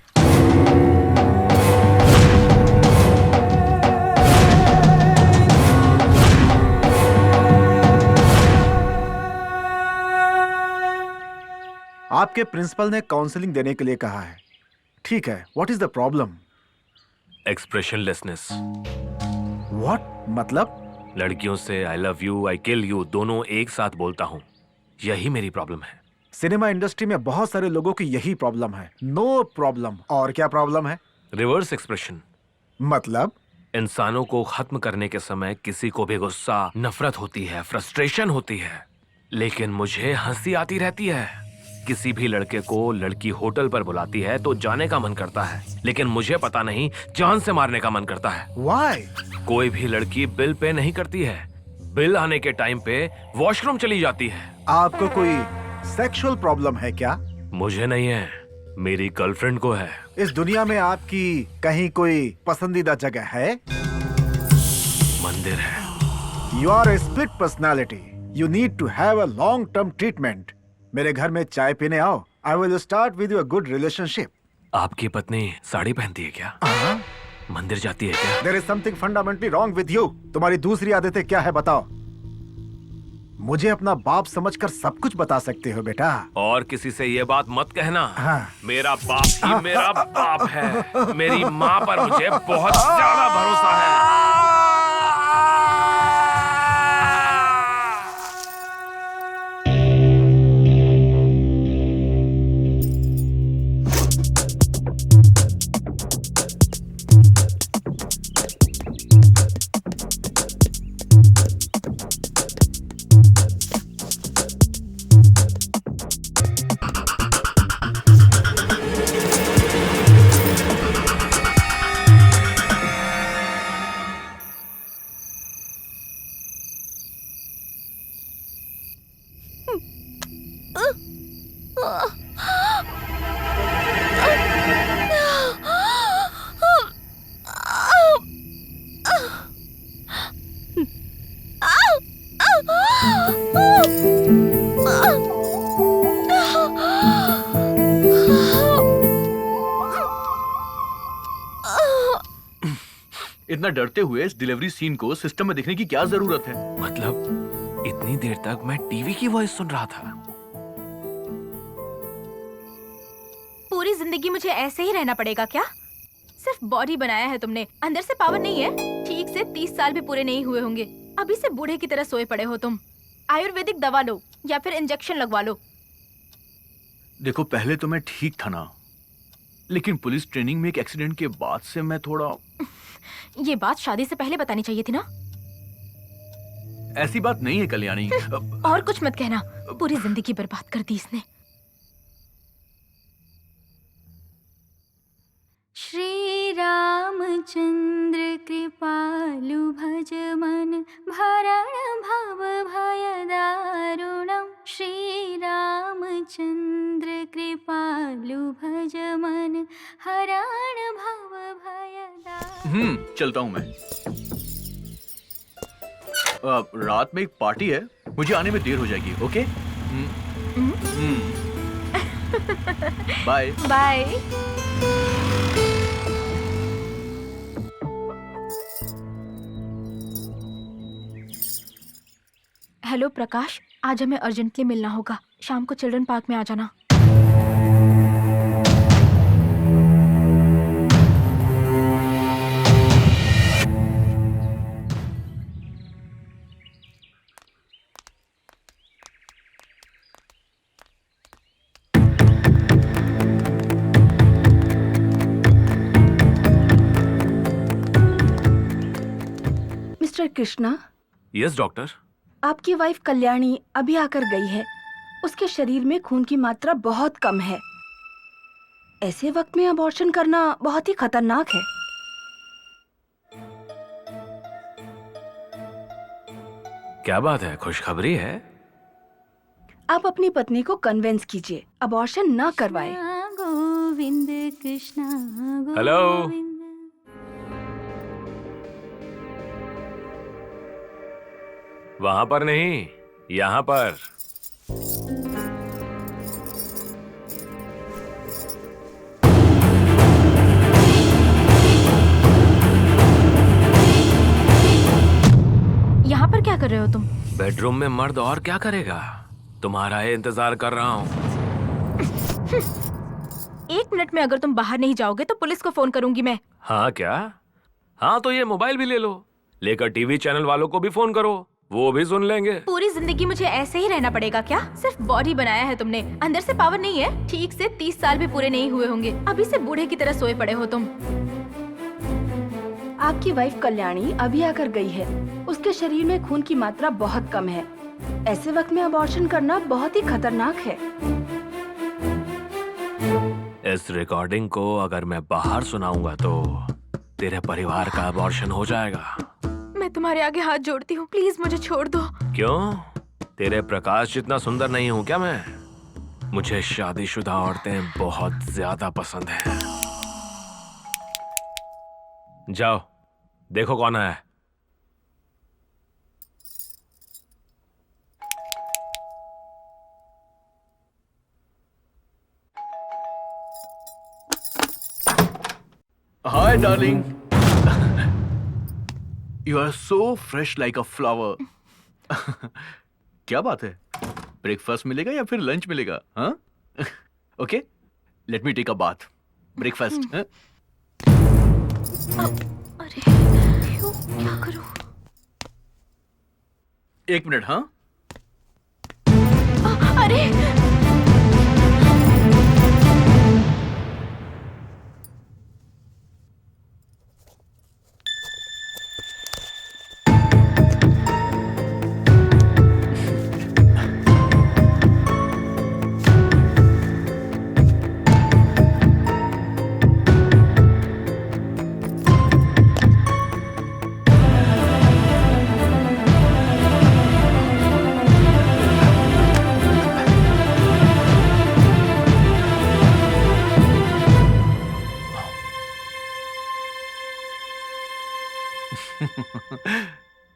आपके प्रिंसिपल ने काउंसलिंग देने के लिए कहा है। ठीक है, what is the problem? Expressionlessness. What मतलब? लड़कियों से I love you, I kill you दोनों एक साथ बोलता हूँ, यही मेरी प्रॉब्लम है। सिनेमा इंडस्ट्री में बहुत सारे लोगों की यही प्रॉब्लम है। No problem. और क्या प्रॉब्लम है? Reverse expression. मतलब? इंसानों को खत्म करने के समय किसी को भी गुस्सा, नफरत होती है, फ्रस्ट्रेशन होती है, लेकिन मुझे हंसी आती रहती है। किसी भी लड़के को लड़की होटल पर बुलाती है तो जाने का मन करता है, लेकिन मुझे पता नहीं जान से मारने का मन करता है। Why? कोई भी लड़की बिल पे नहीं करती है, बिल आने के टाइम पे वॉशरूम चली जाती है। आपको कोई सेक्सुअल प्रॉब्लम है क्या? मुझे नहीं है, मेरी गर्लफ्रेंड को है। इस दुनिया में आपकी कहीं कोई पसंदीदा जगह है? मंदिर है। You are a split personality. You need to have a long-term treatment. मेरे घर में चाय पीने आओ. I will start with you a good relationship. आपकी पत्नी साड़ी पहनती है क्या? मंदिर जाती है क्या? There is something fundamentally wrong with you. तुम्हारी दूसरी आदतें क्या है बताओ? मुझे अपना बाप समझकर सब कुछ बता सकते हो बेटा। और किसी से ये बात मत कहना। हाँ। मेरा बाप ही मेरा बाप है। मेरी माँ पर मुझे बहुत ज्यादा भरोसा है। इतना डरते हुए इस डिलीवरी सीन को सिस्टम में देखने की क्या जरूरत है? मतलब इतनी देर तक मैं टीवी की वॉइस सुन रहा था। पूरी जिंदगी मुझे ऐसे ही रहना पड़ेगा क्या? सिर्फ बॉडी बनाया है तुमने, अंदर से पावर नहीं है। ठीक से 30 साल भी पूरे नहीं हुए होंगे, अभी से बूढ़े की तरह सोए पड़े हो तुम। आयुर्वेदिक दवा लो या फिर इंजेक्शन लगवा लो। देखो पहले तो मैं ठीक था ना, लेकिन पुलिस ट्रेनिंग में एक एक्सीडेंट के बाद से मैं थोड़ा। ये बात शादी से पहले बतानी चाहिए थी ना। ऐसी बात नहीं है कल्याणी। और कुछ मत कहना, पूरी जिंदगी बर्बाद कर दी इसने। श्री रामचंद्र कृपालु भज मन भरण भव भय दारुणम। श्री रामचंद्र कृपालु भज मन हरण भव भय दारुणम। चलता हूँ मैं। रात में एक पार्टी है, मुझे आने में देर हो जाएगी। Okay bye bye. Hello Prakash, आज हमें अर्जेंटली मिलना होगा। शाम को चिल्ड्रन पार्क में आ जाना। मिस्टर कृष्णा। Yes doctor. आपकी वाइफ कल्याणी अभी आकर गई है। उसके शरीर में खून की मात्रा बहुत कम है। ऐसे वक्त में अबॉर्शन करना बहुत ही खतरनाक है। क्या बात है, खुशखबरी है? आप अपनी पत्नी को कन्विंस कीजिए, अबॉर्शन ना करवाए। गोविंद कृष्णा हेलो। वहां पर नहीं, यहाँ पर। यहाँ पर क्या कर रहे हो तुम? बेडरूम में मर्द और क्या करेगा? तुम्हारा ही इंतजार कर रहा हूँ। 1 मिनट में अगर तुम बाहर नहीं जाओगे तो पुलिस को फोन करूंगी मैं। हाँ क्या? हाँ तो ये मोबाइल भी ले लो, लेकर टीवी चैनल वालों को भी फोन करो, वो भी सुन लेंगे। पूरी जिंदगी मुझे ऐसे ही रहना पड़ेगा क्या? सिर्फ बॉडी बनाया है तुमने, अंदर से पावर नहीं है। ठीक से 30 साल भी पूरे नहीं हुए होंगे, अभी से बूढ़े की तरह सोए पड़े हो तुम। आपकी वाइफ कल्याणी अभी आकर गई है। उसके शरीर में खून की मात्रा बहुत कम है। ऐसे वक्त में अबॉर्शन करना बहुत ही खतरनाक है। इस रिकॉर्डिंग को अगर मैं बाहर सुनाऊंगा तो तेरे परिवार का अबॉर्शन हो जाएगा। मैं तुम्हारे आगे हाथ जोड़ती हूँ, प्लीज मुझे छोड़ दो। क्यों? तेरे प्रकाश जितना सुंदर नहीं हूँ क्या मैं? मुझे शादीशुदा औरतें बहुत ज्यादा पसंद हैं। जाओ देखो कौन आया है। Hi darling, you are so fresh like a flower. क्या बात है, ब्रेकफास्ट मिलेगा या फिर लंच मिलेगा? हाँ okay, let me take a bath. Breakfast. अरे क्यों, क्या करूं? एक मिनट। हाँ अरे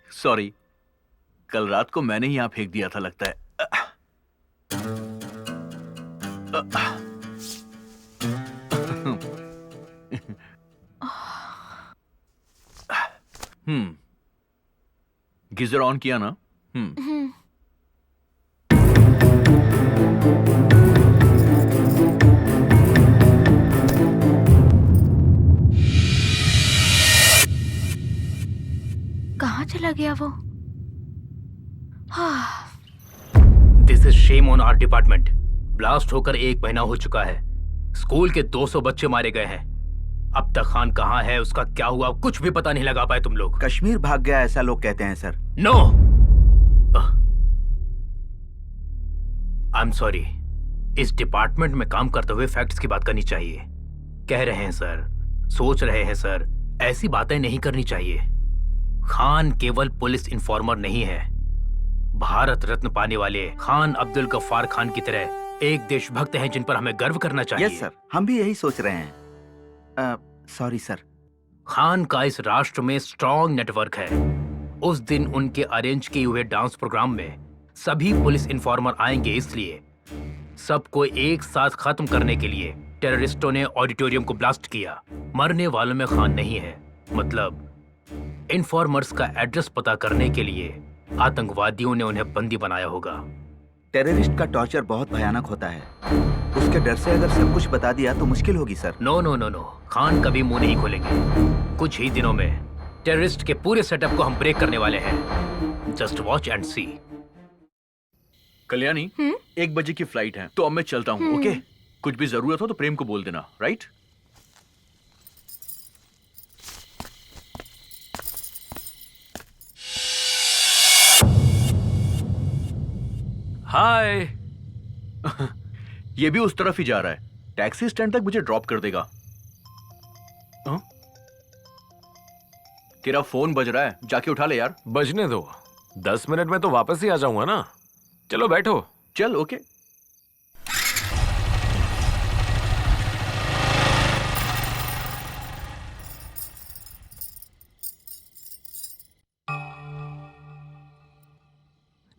सॉरी, कल रात को मैंने ही यहाँ फेंक दिया था लगता है। गीजर ऑन किया ना? कहाँ चला गया वो? This is shame on our department. Blast होकर 1 महीना हो चुका है। स्कूल के 200 बच्चे मारे गए हैं। अब तक खान कहाँ है, उसका क्या हुआ, कुछ भी पता नहीं लगा पाए तुम लोग। कश्मीर भाग गया ऐसा लोग कहते हैं sir. No, I am sorry. इस डिपार्टमेंट में काम करते हुए फैक्ट्स की बात करनी चाहिए। कह रहे हैं सर, सोच रहे हैं सर, ऐसी बातें नहीं करनी चाहिए। खान केवल पुलिस इन्फॉर्मर नहीं है, भारत रत्न पाने वाले खान अब्दुल गफ्फार खान की तरह एक देशभक्त हैं जिन पर हमें गर्व करना चाहिए। यस सर, हम भी यही सोच रहे हैं। Sorry sir. खान का इस राष्ट्र में स्ट्रॉन्ग नेटवर्क है। उस दिन उनके अरेंज किए हुए डांस प्रोग्राम में सभी पुलिस इन्फॉर्मर आएंगे, इसलिए सबको एक साथ खत्म करने के लिए टेररिस्टों ने ऑडिटोरियम को ब्लास्ट किया। मरने वालों में खान नहीं है, मतलब इन्फॉर्मर्स का एड्रेस पता करने के लिए आतंकवादियों ने उन्हें बंदी बनाया होगा। टेररिस्ट का टॉर्चर बहुत भयानक होता है। उसके डर से अगर सब कुछ बता दिया तो मुश्किल होगी sir. No no no no, Khan कभी मुंह नहीं खोलेंगे। कुछ ही दिनों में टेररिस्ट के पूरे सेटअप को हम ब्रेक करने वाले हैं। जस्ट वॉच एंड सी। कल्याणी, 1 बजे की फ्लाइट है, तो अब मैं चलता हूँ। ओके, कुछ भी जरूरत हो तो प्रेम को बोल देना, राइट? हाय। ये भी उस तरफ ही जा रहा है। टैक्सी स्टैंड तक मुझे ड्रॉप कर देगा। हाँ? तेरा फोन बज रहा है, जाके उठा ले यार। बजने दो, 10 मिनट में तो वापस ही आ जाऊंगा ना। चलो बैठो। चल ओके।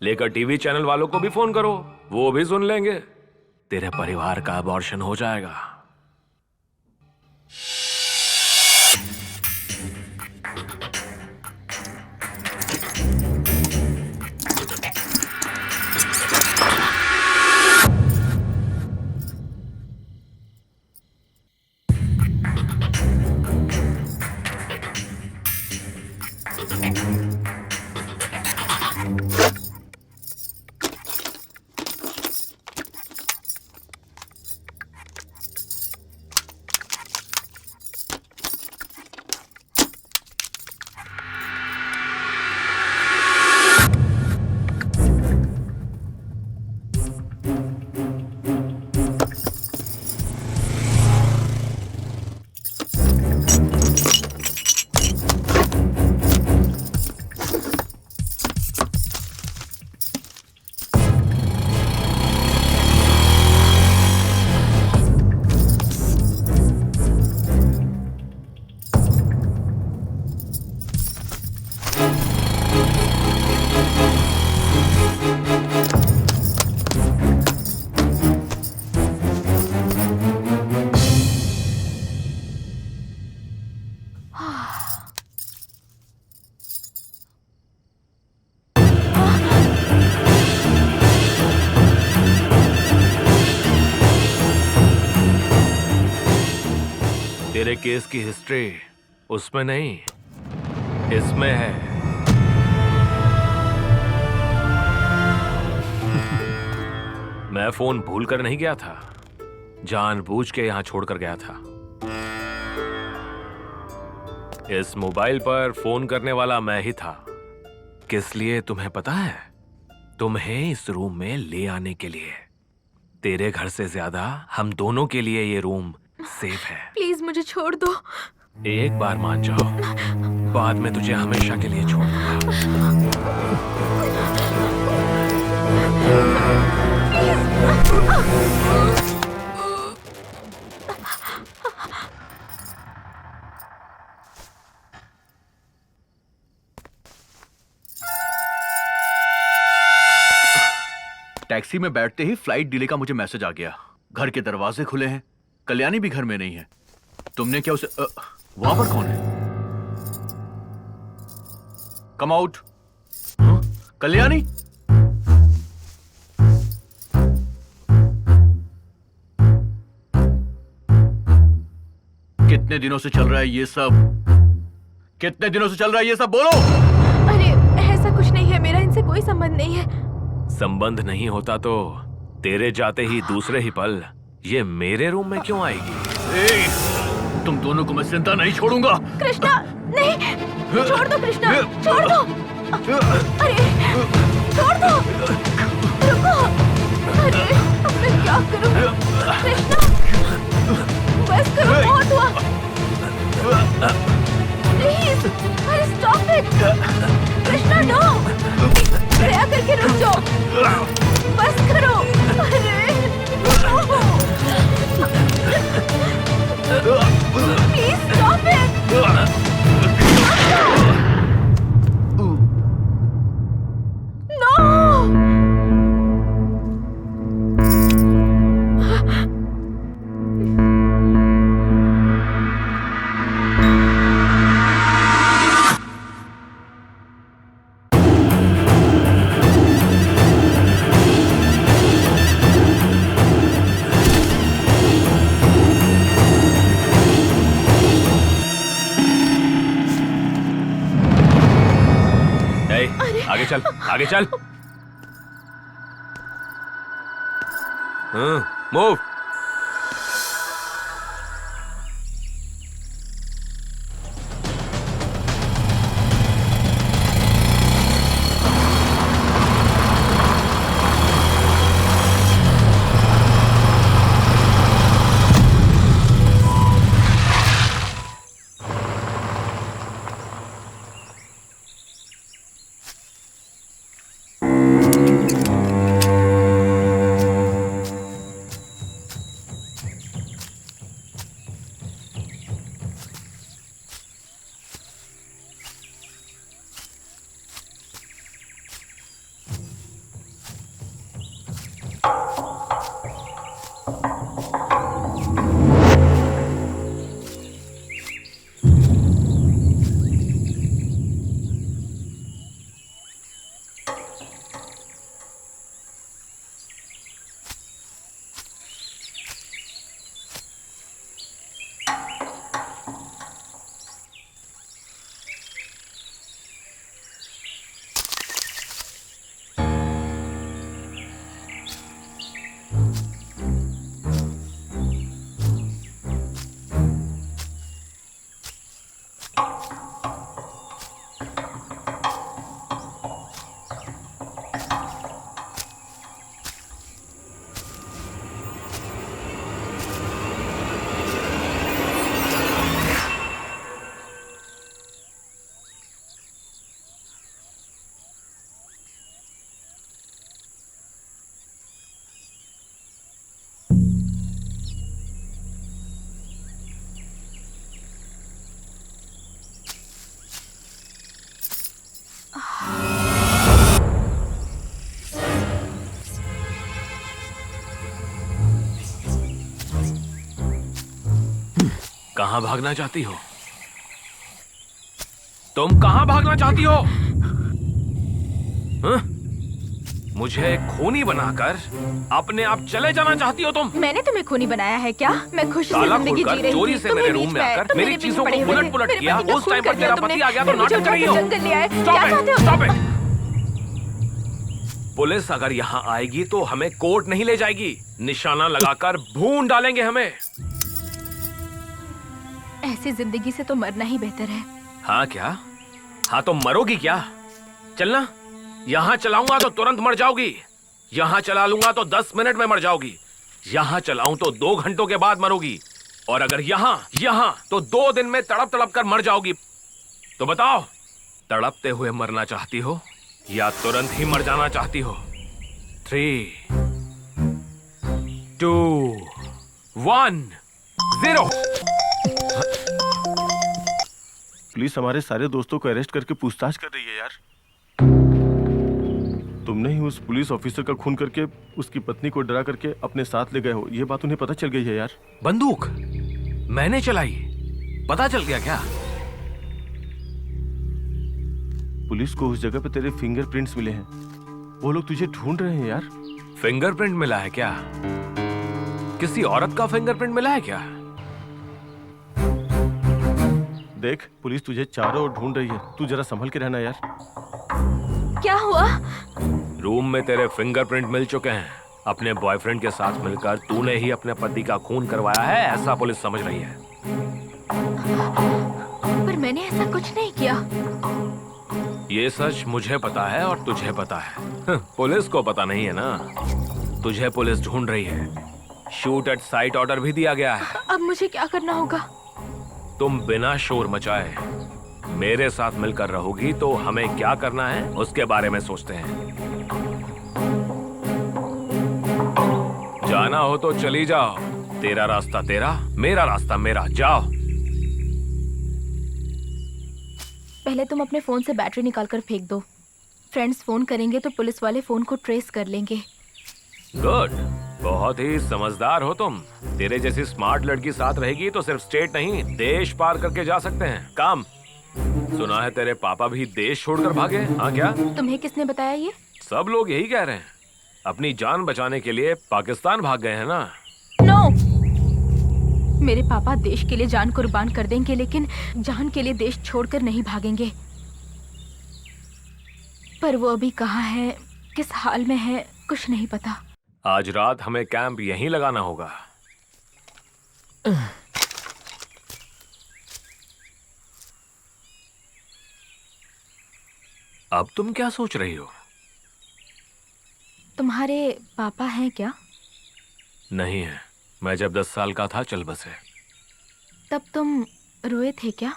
लेकर टीवी चैनल वालों को भी फोन करो, वो भी सुन लेंगे। तेरे परिवार का अबॉर्शन हो जाएगा। तेरे केस की हिस्ट्री उसमें नहीं, इसमें है। मैं फोन भूल कर नहीं गया था, जानबूझ के यहां छोड़कर गया था। इस मोबाइल पर फोन करने वाला मैं ही था। किस लिए तुम्हें पता है? तुम्हें इस रूम में ले आने के लिए। तेरे घर से ज्यादा हम दोनों के लिए ये रूम सेफ है। प्लीज मुझे छोड़ दो। एक बार मान जाओ, बाद में तुझे हमेशा के लिए छोड़ दूंगा। टैक्सी में बैठते ही फ्लाइट डिले का मुझे मैसेज आ गया। घर के दरवाजे खुले हैं, कल्याणी भी घर में नहीं है। तुमने क्या उसे वहां पर कौन है? Come out. कल्याणी, कितने दिनों से चल रहा है ये सब? कितने दिनों से चल रहा है ये सब? बोलो। अरे ऐसा कुछ नहीं है, मेरा इनसे कोई संबंध नहीं है। संबंध नहीं होता तो तेरे जाते ही दूसरे ही पल ये मेरे रूम में क्यों आएगी? तुम दोनों को मैं जिंदा नहीं छोड़ूंगा। कृष्णा, नहीं, छोड़ दो कृष्णा, छोड़ दो। अरे छोड़ दो, रुको। अरे अब मैं क्या करूं? कृष्णा, बस करो, बहुत हुआ। प्लीज, अरे स्टॉप इट। कृष्णा, नो, दया करके रुक जाओ, बस करो। अरे प्लीज स्टॉप इट। नो। आगे चल, आगे चल। मूव। कहां भागना चाहती हो? तुम कहां भागना चाहती हो? मुझे खूनी बनाकर अपने आप चले जाना चाहती हो तुम? मैंने तुम्हें खूनी बनाया है क्या? मैं खुशी से ताला जिंदगी खोलकर जी रही चोरी थी। से तुम मेरे बीच रूम में में आए, आकर तुम मेरी मेरे चीजों पीछे को पड़े हुए थे। उलट-पुलट मेरे किया। पति का उस खून टाइम कर पर दिया तेरा तुमने। पति आ गया तो फिर मुझे नाटक कर रही उठा हो। के जंगल ले आए। Stop क्या it! चाहते हो? Stop it! पुलिस अगर यहाँ आएगी तो हमें कोर्ट नहीं ले जाएगी, निशाना लगाकर भून डालेंगे हमें। ऐसी जिंदगी से तो मरना ही बेहतर है। हाँ क्या? हाँ तो मरोगी क्या? चलना, यहाँ चलाऊंगा तो तुरंत मर जाओगी, यहाँ चला लूंगा तो 10 मिनट में मर जाओगी, यहाँ चलाऊं तो 2 घंटों के बाद मरोगी, और अगर यहाँ तो 2 दिन में तड़प तड़प कर मर जाओगी। तो बताओ, तड़पते हुए मरना चाहती हो या तुरंत ही मर जाना चाहती हो? 3, 2, 1, 0। पुलिस हमारे सारे दोस्तों को अरेस्ट करके पूछताछ कर रही है यार। तुमने ही उस पुलिस ऑफिसर का खून करके उसकी पत्नी को डरा करके अपने साथ ले गए हो, ये बात उन्हें पता चल गई है यार। बंदूक मैंने चलाई, पता चल गया क्या? पुलिस को उस जगह पे तेरे फिंगरप्रिंट्स मिले हैं, वो लोग तुझे ढूंढ रहे हैं यार। फिंगरप्रिंट मिला है क्या? किसी औरत का फिंगरप्रिंट मिला है क्या? देख, पुलिस तुझे चारों ओर ढूंढ रही है, तू जरा संभल के रहना यार। क्या हुआ? रूम में तेरे फिंगरप्रिंट मिल चुके हैं। अपने बॉयफ्रेंड के साथ मिलकर तूने ही अपने पति का खून करवाया है, ऐसा पुलिस समझ रही है। पर मैंने ऐसा कुछ नहीं किया। ये सच मुझे पता है और तुझे पता है, पुलिस को पता नहीं है ना। तुझे पुलिस ढूंढ रही है, शूट एट साइट ऑर्डर भी दिया गया है। अब मुझे क्या करना होगा? तुम बिना शोर मचाए मेरे साथ मिलकर रहोगी तो हमें क्या करना है उसके बारे में सोचते हैं। जाना हो तो चली जाओ, तेरा रास्ता तेरा, मेरा रास्ता मेरा, जाओ। पहले तुम अपने फोन से बैटरी निकालकर फेंक दो। फ्रेंड्स फोन करेंगे तो पुलिस वाले फोन को ट्रेस कर लेंगे। गुड, बहुत ही समझदार हो तुम। तेरे जैसी स्मार्ट लड़की साथ रहेगी तो सिर्फ स्टेट नहीं, देश पार करके जा सकते हैं। काम सुना है तेरे पापा भी देश छोड़कर भागे? हाँ क्या? तुम्हें किसने बताया ये? सब लोग यही कह रहे हैं, अपनी जान बचाने के लिए पाकिस्तान भाग गए हैं ना। नो, मेरे पापा देश के लिए जान कुर्बान कर देंगे, लेकिन जान के लिए देश छोड़कर नहीं भागेंगे। पर वो अभी कहाँ है, किस हाल में है, कुछ नहीं पता। आज रात हमें कैंप यहीं लगाना होगा। अब तुम क्या सोच रही हो? तुम्हारे पापा हैं क्या? नहीं है, मैं जब 10 साल का था चल बसे। तब तुम रोए थे क्या?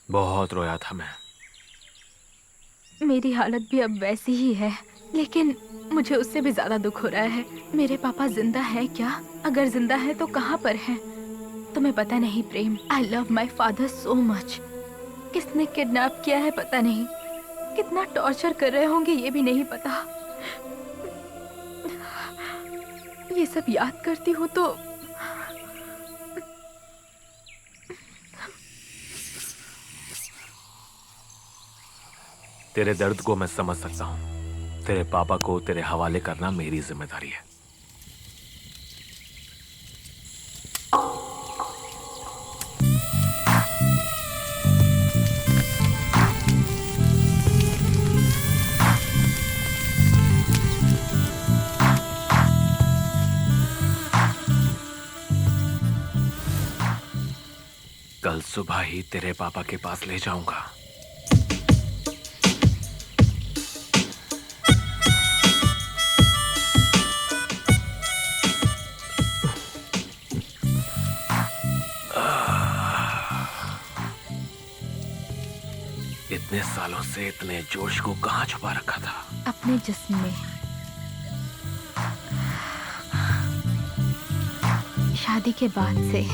बहुत रोया था मैं। मेरी हालत भी अब वैसी ही है, लेकिन मुझे उससे भी ज्यादा दुख हो रहा है। मेरे पापा जिंदा है क्या? अगर जिंदा है तो कहाँ पर हैं? तुम्हें पता नहीं Prem, I love my father so much. किसने किडनैप किया है पता नहीं, कितना टॉर्चर कर रहे होंगे ये भी नहीं पता। ये सब याद करती हूँ तो तेरे दर्द को मैं समझ सकता हूँ। तेरे पापा को तेरे हवाले करना मेरी जिम्मेदारी है। कल सुबह ही तेरे पापा के पास ले जाऊंगा। इतने सालों से इतने जोश को कहाँ छुपा रखा था? अपने जिस्म में। शादी के बाद से।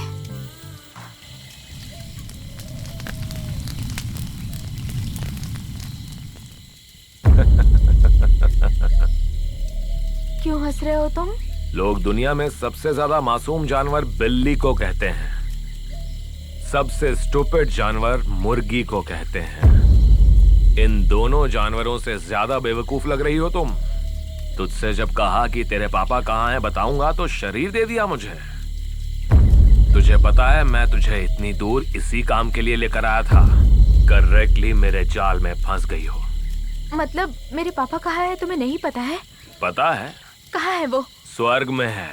क्यों हंस रहे हो तुम? लोग दुनिया में सबसे ज्यादा मासूम जानवर बिल्ली को कहते हैं, सबसे स्टूपिड जानवर मुर्गी को कहते हैं। इन दोनों जानवरों से ज्यादा बेवकूफ लग रही हो तुम। तुझसे जब कहा कि तेरे पापा कहाँ हैं बताऊंगा तो शरीर दे दिया मुझे। तुझे पता है मैं तुझे इतनी दूर इसी काम के लिए लेकर आया था। करेक्टली मेरे जाल में फंस गई हो। मतलब मेरे पापा कहाँ है तुम्हें नहीं पता है? पता है। कहाँ है वो? स्वर्ग में है।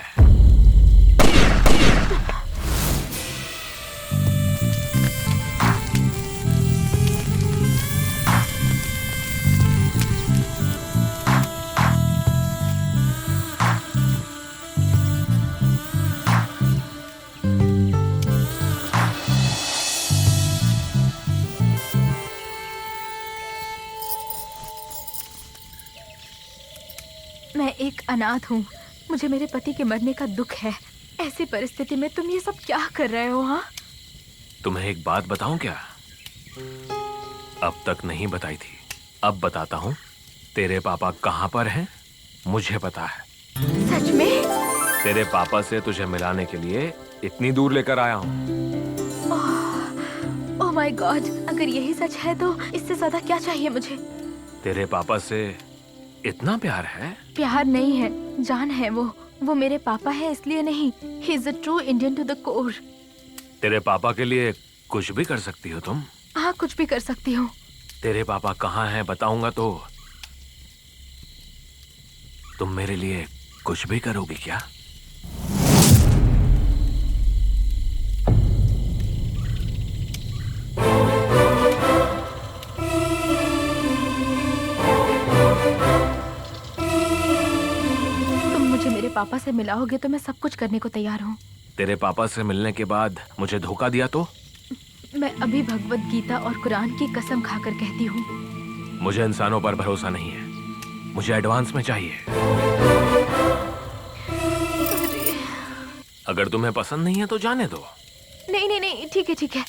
मैं एक अनाथ हूँ। मुझे मेरे पति के मरने का दुख है। ऐसी परिस्थिति में तुम ये सब क्या कर रहे हो? हाँ, तुम्हें एक बात बताऊं क्या? अब तक नहीं बताई थी, अब बताता हूँ। तेरे पापा कहाँ पर हैं मुझे पता है। सच में? तेरे पापा से तुझे मिलाने के लिए इतनी दूर लेकर आया हूँ। ओह माय गॉड, अगर यही सच है तो इससे ज्यादा क्या चाहिए मुझे? तेरे पापा से इतना प्यार है? प्यार नहीं है, जान है वो मेरे पापा है इसलिए नहीं। He is a true Indian to the core. तेरे पापा के लिए कुछ भी कर सकती हो तुम? हाँ, कुछ भी कर सकती हूँ। तेरे पापा कहाँ हैं बताऊंगा तो तुम मेरे लिए कुछ भी करोगी क्या? पापा से मिलाओगे तो मैं सब कुछ करने को तैयार हूँ। तेरे पापा से मिलने के बाद मुझे धोखा दिया तो? मैं अभी भगवत गीता और कुरान की कसम खाकर कहती हूँ। मुझे इंसानों पर भरोसा नहीं है, मुझे एडवांस में चाहिए। अगर तुम्हें पसंद नहीं है तो जाने दो। नहीं नहीं नहीं, ठीक है ठीक है।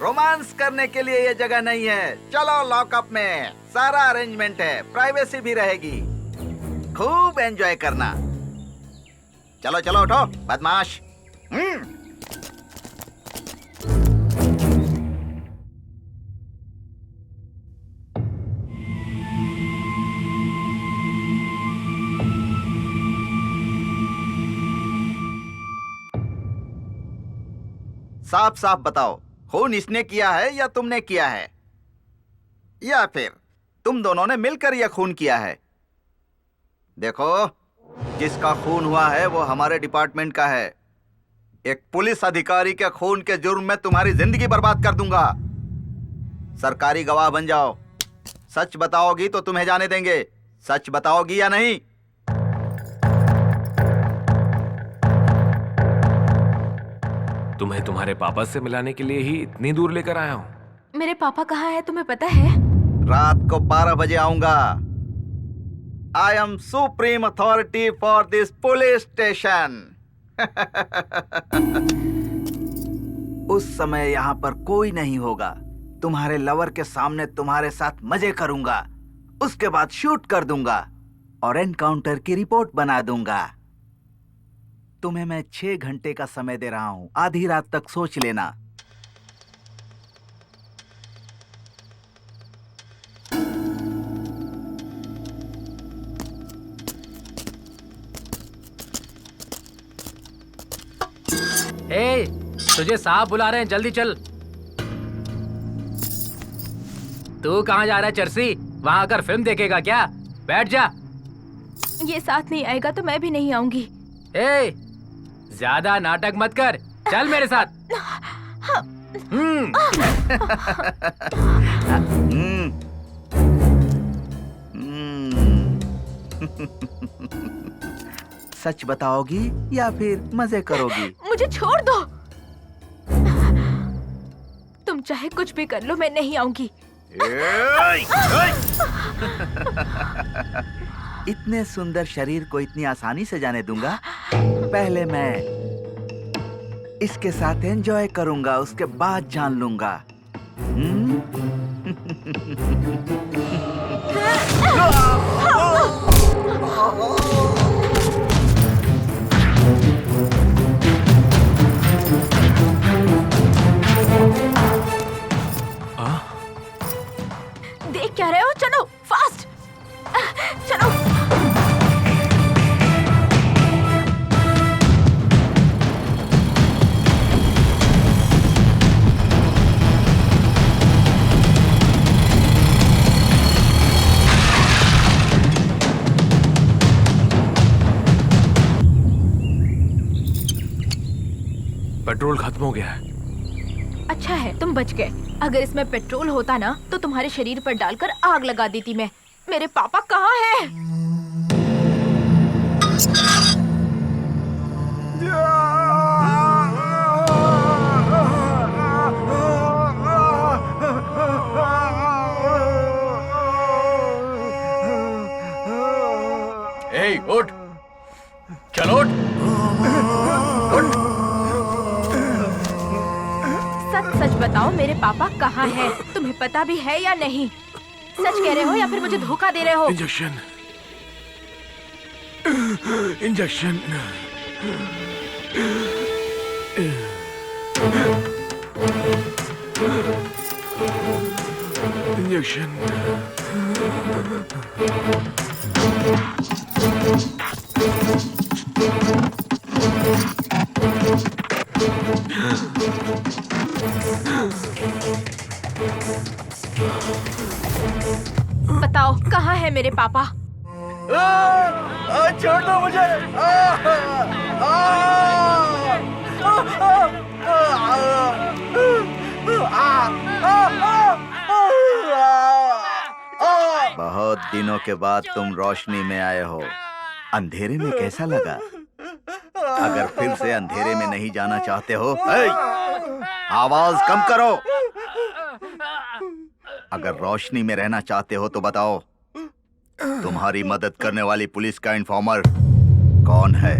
रोमांस करने के लिए ये जगह नहीं है। चलो लॉकअप में, सारा अरेंजमेंट है, प्राइवेसी भी रहेगी। खूब एंजॉय करना। चलो चलो उठो बदमाश। साफ साफ बताओ, खून इसने किया है या तुमने किया है, या फिर तुम दोनों ने मिलकर यह खून किया है? देखो, जिसका खून हुआ है वो हमारे डिपार्टमेंट का है। एक पुलिस अधिकारी के खून के जुर्म में तुम्हारी जिंदगी बर्बाद कर दूंगा। सरकारी गवाह बन जाओ। सच बताओगी तो तुम्हें जाने देंगे। सच बताओगी या नहीं? तुम्हें तुम्हारे पापा से मिलाने के लिए ही इतनी दूर लेकर आया हूँ। मेरे पापा कहाँ हैं तुम्हें पता है? रात को 12 बजे आऊंगा। I am supreme authority for this police station. उस समय यहाँ पर कोई नहीं होगा। तुम्हारे लवर के सामने तुम्हारे साथ मजे करूंगा, उसके बाद शूट कर दूंगा और एनकाउंटर की रिपोर्ट बना दूंगा। तुम्हें मैं 6 घंटे का समय दे रहा हूं, आधी रात तक सोच लेना। ए, तुझे साहब बुला रहे हैं, जल्दी चल। तू कहाँ जा रहा है चर्सी? वहां आकर फिल्म देखेगा क्या? बैठ जा। ये साथ नहीं आएगा तो मैं भी नहीं आऊंगी। ए, ज्यादा नाटक मत कर, चल मेरे साथ। सच बताओगी या फिर मजे करोगी? मुझे छोड़ दो। तुम चाहे कुछ भी कर लो, मैं नहीं आऊंगी। इतने सुंदर शरीर को इतनी आसानी से जाने दूंगा? पहले मैं इसके साथ एंजॉय करूंगा, उसके बाद जान लूंगा। पेट्रोल खत्म हो गया है। अच्छा है तुम बच गए। अगर इसमें पेट्रोल होता ना तो तुम्हारे शरीर पर डालकर आग लगा देती मैं। मेरे पापा कहाँ हैं? ए, उठ, चलो उठ, उठ। सच सच बताओ मेरे पापा कहाँ हैं? तुम्हें पता भी है या नहीं? सच कह रहे हो या फिर मुझे धोखा दे रहे हो? Injection, injection, injection. बताओ कहाँ है मेरे पापा? छोड़ दो मुझे। बहुत दिनों के बाद तुम रोशनी में आए हो। अंधेरे में कैसा लगा? अगर फिर से अंधेरे में नहीं जाना चाहते हो, आवाज कम करो। अगर रोशनी में रहना चाहते हो तो बताओ, तुम्हारी मदद करने वाली पुलिस का इन्फॉर्मर कौन है?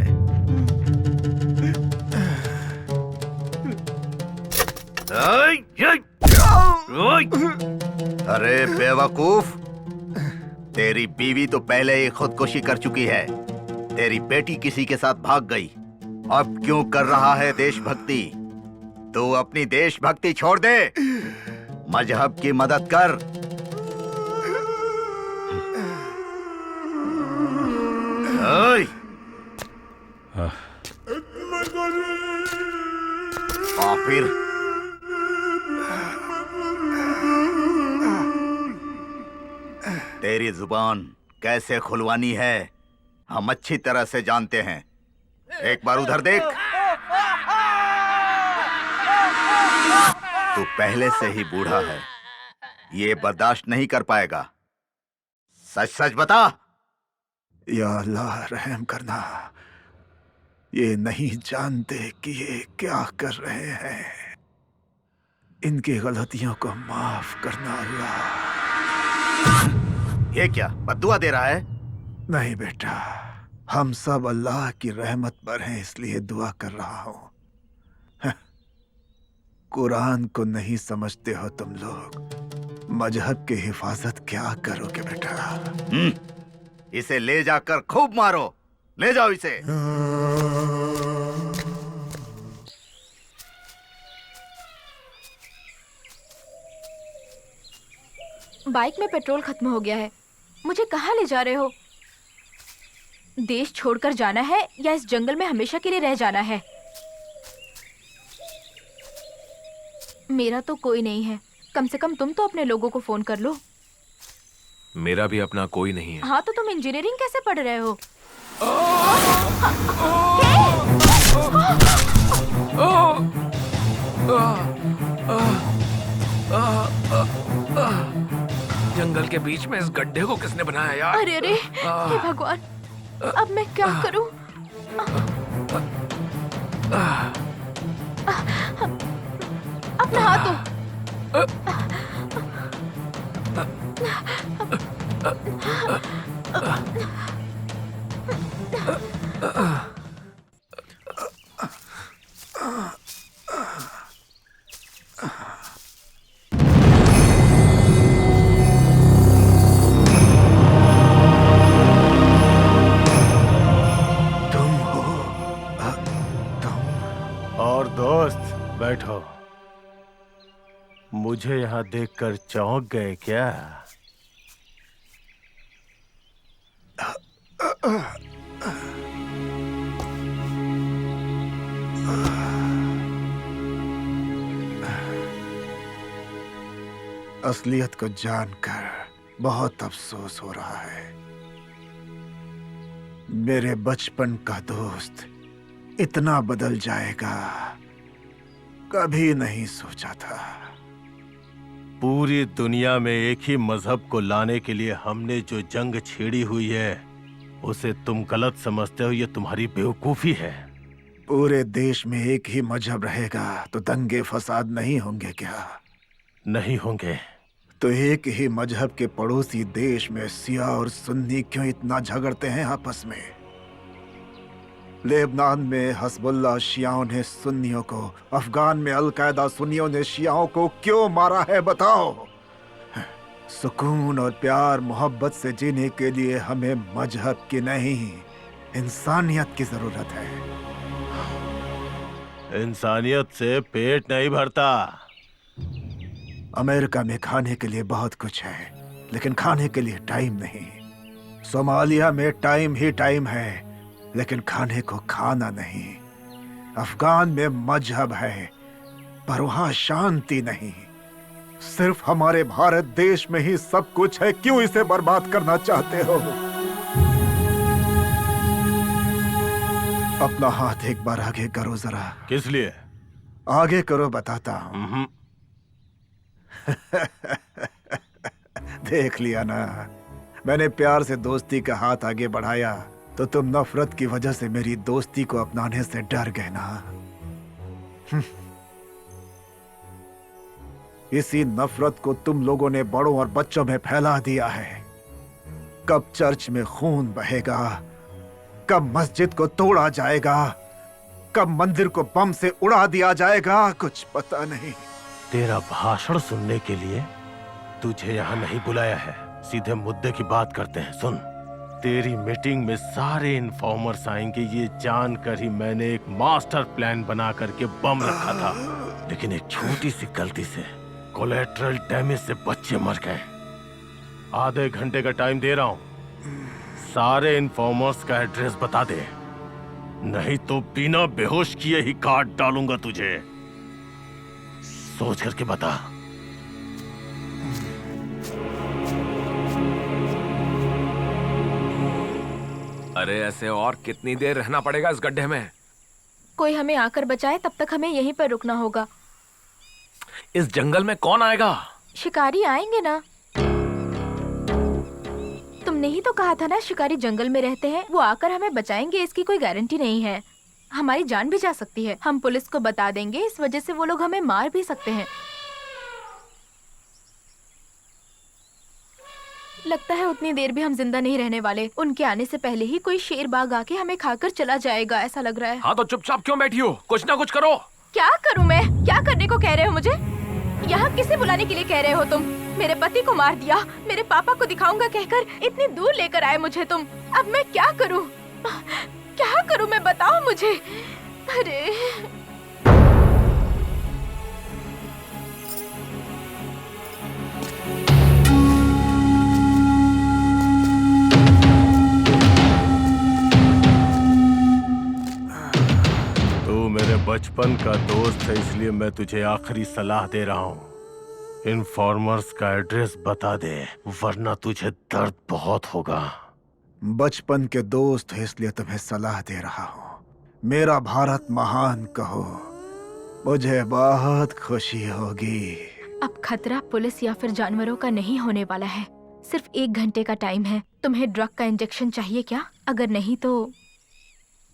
अरे बेवकूफ, तेरी बीवी तो पहले ही खुदकुशी कर चुकी है। तेरी बेटी किसी के साथ भाग गई। अब क्यों कर रहा है देशभक्ति? तू अपनी देशभक्ति छोड़ दे, मजहब की मदद कर। फिर तेरी जुबान कैसे खुलवानी है हम अच्छी तरह से जानते हैं। एक बार उधर देख। तू पहले से ही बूढ़ा है, ये बर्दाश्त नहीं कर पाएगा। सच सच बता। या अल्लाह रहम करना, ये नहीं जानते कि ये क्या कर रहे हैं। इनकी गलतियों को माफ करना अल्लाह। ये क्या बद्दुआ दे रहा है? नहीं बेटा, हम सब अल्लाह की रहमत पर हैं, इसलिए दुआ कर रहा हूं। कुरान को नहीं समझते हो तुम लोग। मजहब की हिफाजत क्या करोगे बेटा? इसे ले जाकर खूब मारो। ले जाओ इसे। बाइक में पेट्रोल खत्म हो गया है। मुझे कहाँ ले जा रहे हो? देश छोड़कर जाना है या इस जंगल में हमेशा के लिए रह जाना है? मेरा तो कोई नहीं है। कम से कम तुम तो अपने लोगों को फोन कर लो। मेरा भी अपना कोई नहीं है। हाँ तो तुम इंजीनियरिंग कैसे पढ़ रहे हो? जंगल के बीच में इस गड्ढे को किसने बनाया यार? अरे अरे, हे भगवान, अब मैं क्या करूं? अब नहा तो। और दोस्त बैठो। मुझे यहाँ देखकर चौंक गए क्या? असलियत को जानकर बहुत अफसोस हो रहा है। मेरे बचपन का दोस्त इतना बदल जाएगा कभी नहीं सोचा था। पूरी दुनिया में एक ही मजहब को लाने के लिए हमने जो जंग छेड़ी हुई है उसे तुम गलत समझते हो, ये तुम्हारी बेवकूफी है। पूरे देश में एक ही मजहब रहेगा तो दंगे फसाद नहीं होंगे क्या? नहीं होंगे। तो एक ही मजहब के पड़ोसी देश में सिया और सुन्नी क्यों इतना झगड़ते हैं आपस में? लेबनान में हस्बुल्ला शियाओं ने सुन्नियों को, अफगान में अलकायदा सुन्नियों ने शियाओं को क्यों मारा है बताओ? सुकून और प्यार मोहब्बत से जीने के लिए हमें मजहब की नहीं, इंसानियत की जरूरत है। इंसानियत से पेट नहीं भरता। अमेरिका में खाने के लिए बहुत कुछ है, लेकिन खाने के लिए टाइम नहीं। सोमालिया में टाइम ही टाइम है, लेकिन खाने को खाना नहीं। अफगान में मजहब है, पर वहां शांति नहीं। सिर्फ हमारे भारत देश में ही सब कुछ है, क्यों इसे बर्बाद करना चाहते हो? अपना हाथ एक बार आगे करो जरा। किस लिए? आगे करो, बताता हूं। देख लिया ना, मैंने प्यार से दोस्ती का हाथ आगे बढ़ाया तो तुम नफरत की वजह से मेरी दोस्ती को अपनाने से डर गए ना। इसी नफरत को तुम लोगों ने बड़ों और बच्चों में फैला दिया है। कब चर्च में खून बहेगा, कब मस्जिद को तोड़ा जाएगा, कब मंदिर को बम से उड़ा दिया जाएगा, कुछ पता नहीं। तेरा भाषण सुनने के लिए तुझे यहाँ नहीं बुलाया है, सीधे मुद्दे की बात करते हैं। सुन, तेरी मीटिंग में सारे इन्फॉर्मर्स आएंगे, ये जानकर ही मैंने एक मास्टर प्लान बना करके बम रखा था, लेकिन एक छोटी सी गलती से कोलेट्रल डैमेज से बच्चे मर गए। आधे घंटे का टाइम दे रहा हूँ, सारे इन्फॉर्मर्स का एड्रेस बता दे, नहीं तो बिना बेहोश किए ही काट डालूंगा तुझे। सोच करके बता। अरे ऐसे और कितनी देर रहना पड़ेगा इस गड्ढे में? कोई हमें आकर बचाए, तब तक हमें यहीं पर रुकना होगा। इस जंगल में कौन आएगा? शिकारी आएंगे ना। तुमने ही तो कहा था ना, शिकारी जंगल में रहते हैं, वो आकर हमें बचाएंगे, इसकी कोई गारंटी नहीं है। हमारी जान भी जा सकती है। हम पुलिस को बता देंगे, इस वजह से वो लोग हमें मार भी सकते हैं। लगता है उतनी देर भी हम जिंदा नहीं रहने वाले। उनके आने से पहले ही कोई शेर बाग आके हमें खाकर चला जाएगा, ऐसा लग रहा है। हाँ तो चुपचाप क्यों बैठी हो? कुछ ना कुछ करो। क्या करूं मैं? क्या करने को कह रहे हो मुझे? यहाँ किसे बुलाने के लिए कह रहे हो तुम? मेरे पति को मार दिया, मेरे पापा को दिखाऊंगा कहकर इतनी दूर लेकर आए मुझे तुम। अब मैं क्या करूं? क्या करूं मैं, बताओ मुझे। अरे तू मेरे बचपन का दोस्त है, इसलिए मैं तुझे आखिरी सलाह दे रहा हूँ। इन्फॉर्मर्स का एड्रेस बता दे, वरना तुझे दर्द बहुत होगा। बचपन के दोस्त है इसलिए तुम्हें सलाह दे रहा हूँ। मेरा भारत महान कहो, मुझे बहुत खुशी होगी। अब खतरा पुलिस या फिर जानवरों का नहीं होने वाला है। सिर्फ 1 घंटे का टाइम है। तुम्हें ड्रग का इंजेक्शन चाहिए क्या? अगर नहीं तो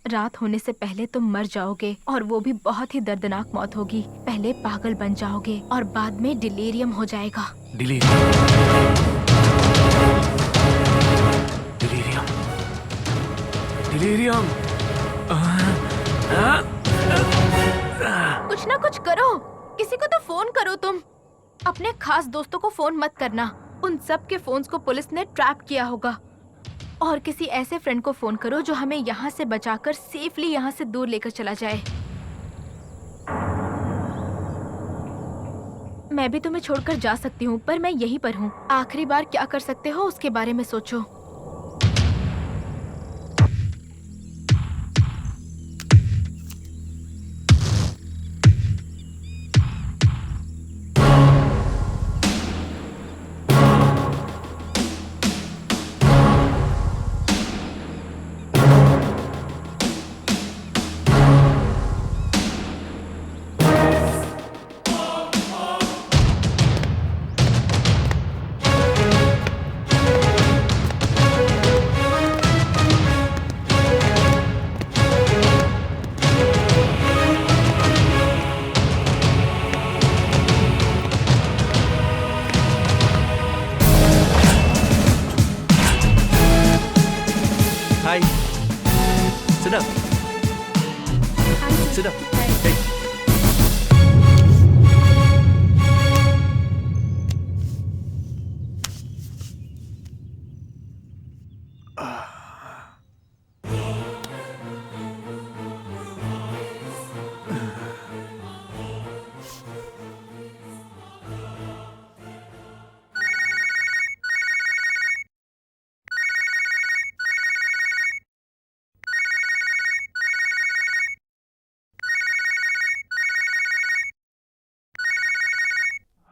रात होने से पहले तुम मर जाओगे, और वो भी बहुत ही दर्दनाक मौत होगी। पहले पागल बन जाओगे और बाद में डिलीरियम हो जाएगा। डिलीरियम। कुछ ना कुछ करो, किसी को तो फोन करो तुम। अपने खास दोस्तों को फोन मत करना, उन सब के फोन्स को पुलिस ने ट्रैप किया होगा। और किसी ऐसे फ्रेंड को फोन करो जो हमें यहाँ से बचाकर सेफली यहाँ से दूर लेकर चला जाए। मैं भी तुम्हें छोड़कर जा सकती हूँ, पर मैं यहीं पर हूँ। आखिरी बार क्या कर सकते हो उसके बारे में सोचो। Sit down. Sit down. Hey.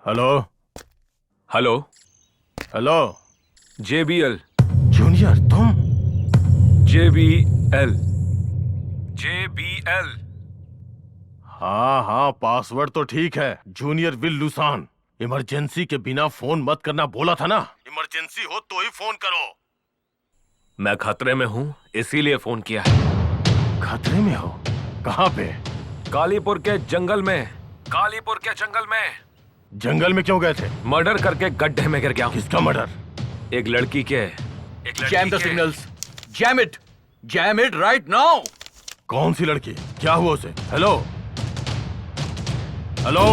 Hello hello hello JBL junior, तुम? JBL हाँ हाँ, पासवर्ड तो ठीक है, जूनियर विल लुसान। इमरजेंसी के बिना फोन मत करना बोला था ना। इमरजेंसी हो तो ही फोन करो। मैं खतरे में हूँ, इसीलिए फोन किया है। खतरे में हो? कहाँ पे? कालीपुर के जंगल में। कालीपुर के जंगल में। जंगल में क्यों गए थे? मर्डर करके गड्ढे में गिर गया हूँ। किसका मर्डर? एक लड़की के। Jam the signals. Jam it. Jam it right now. कौन सी लड़की? क्या हुआ उसे? Hello hello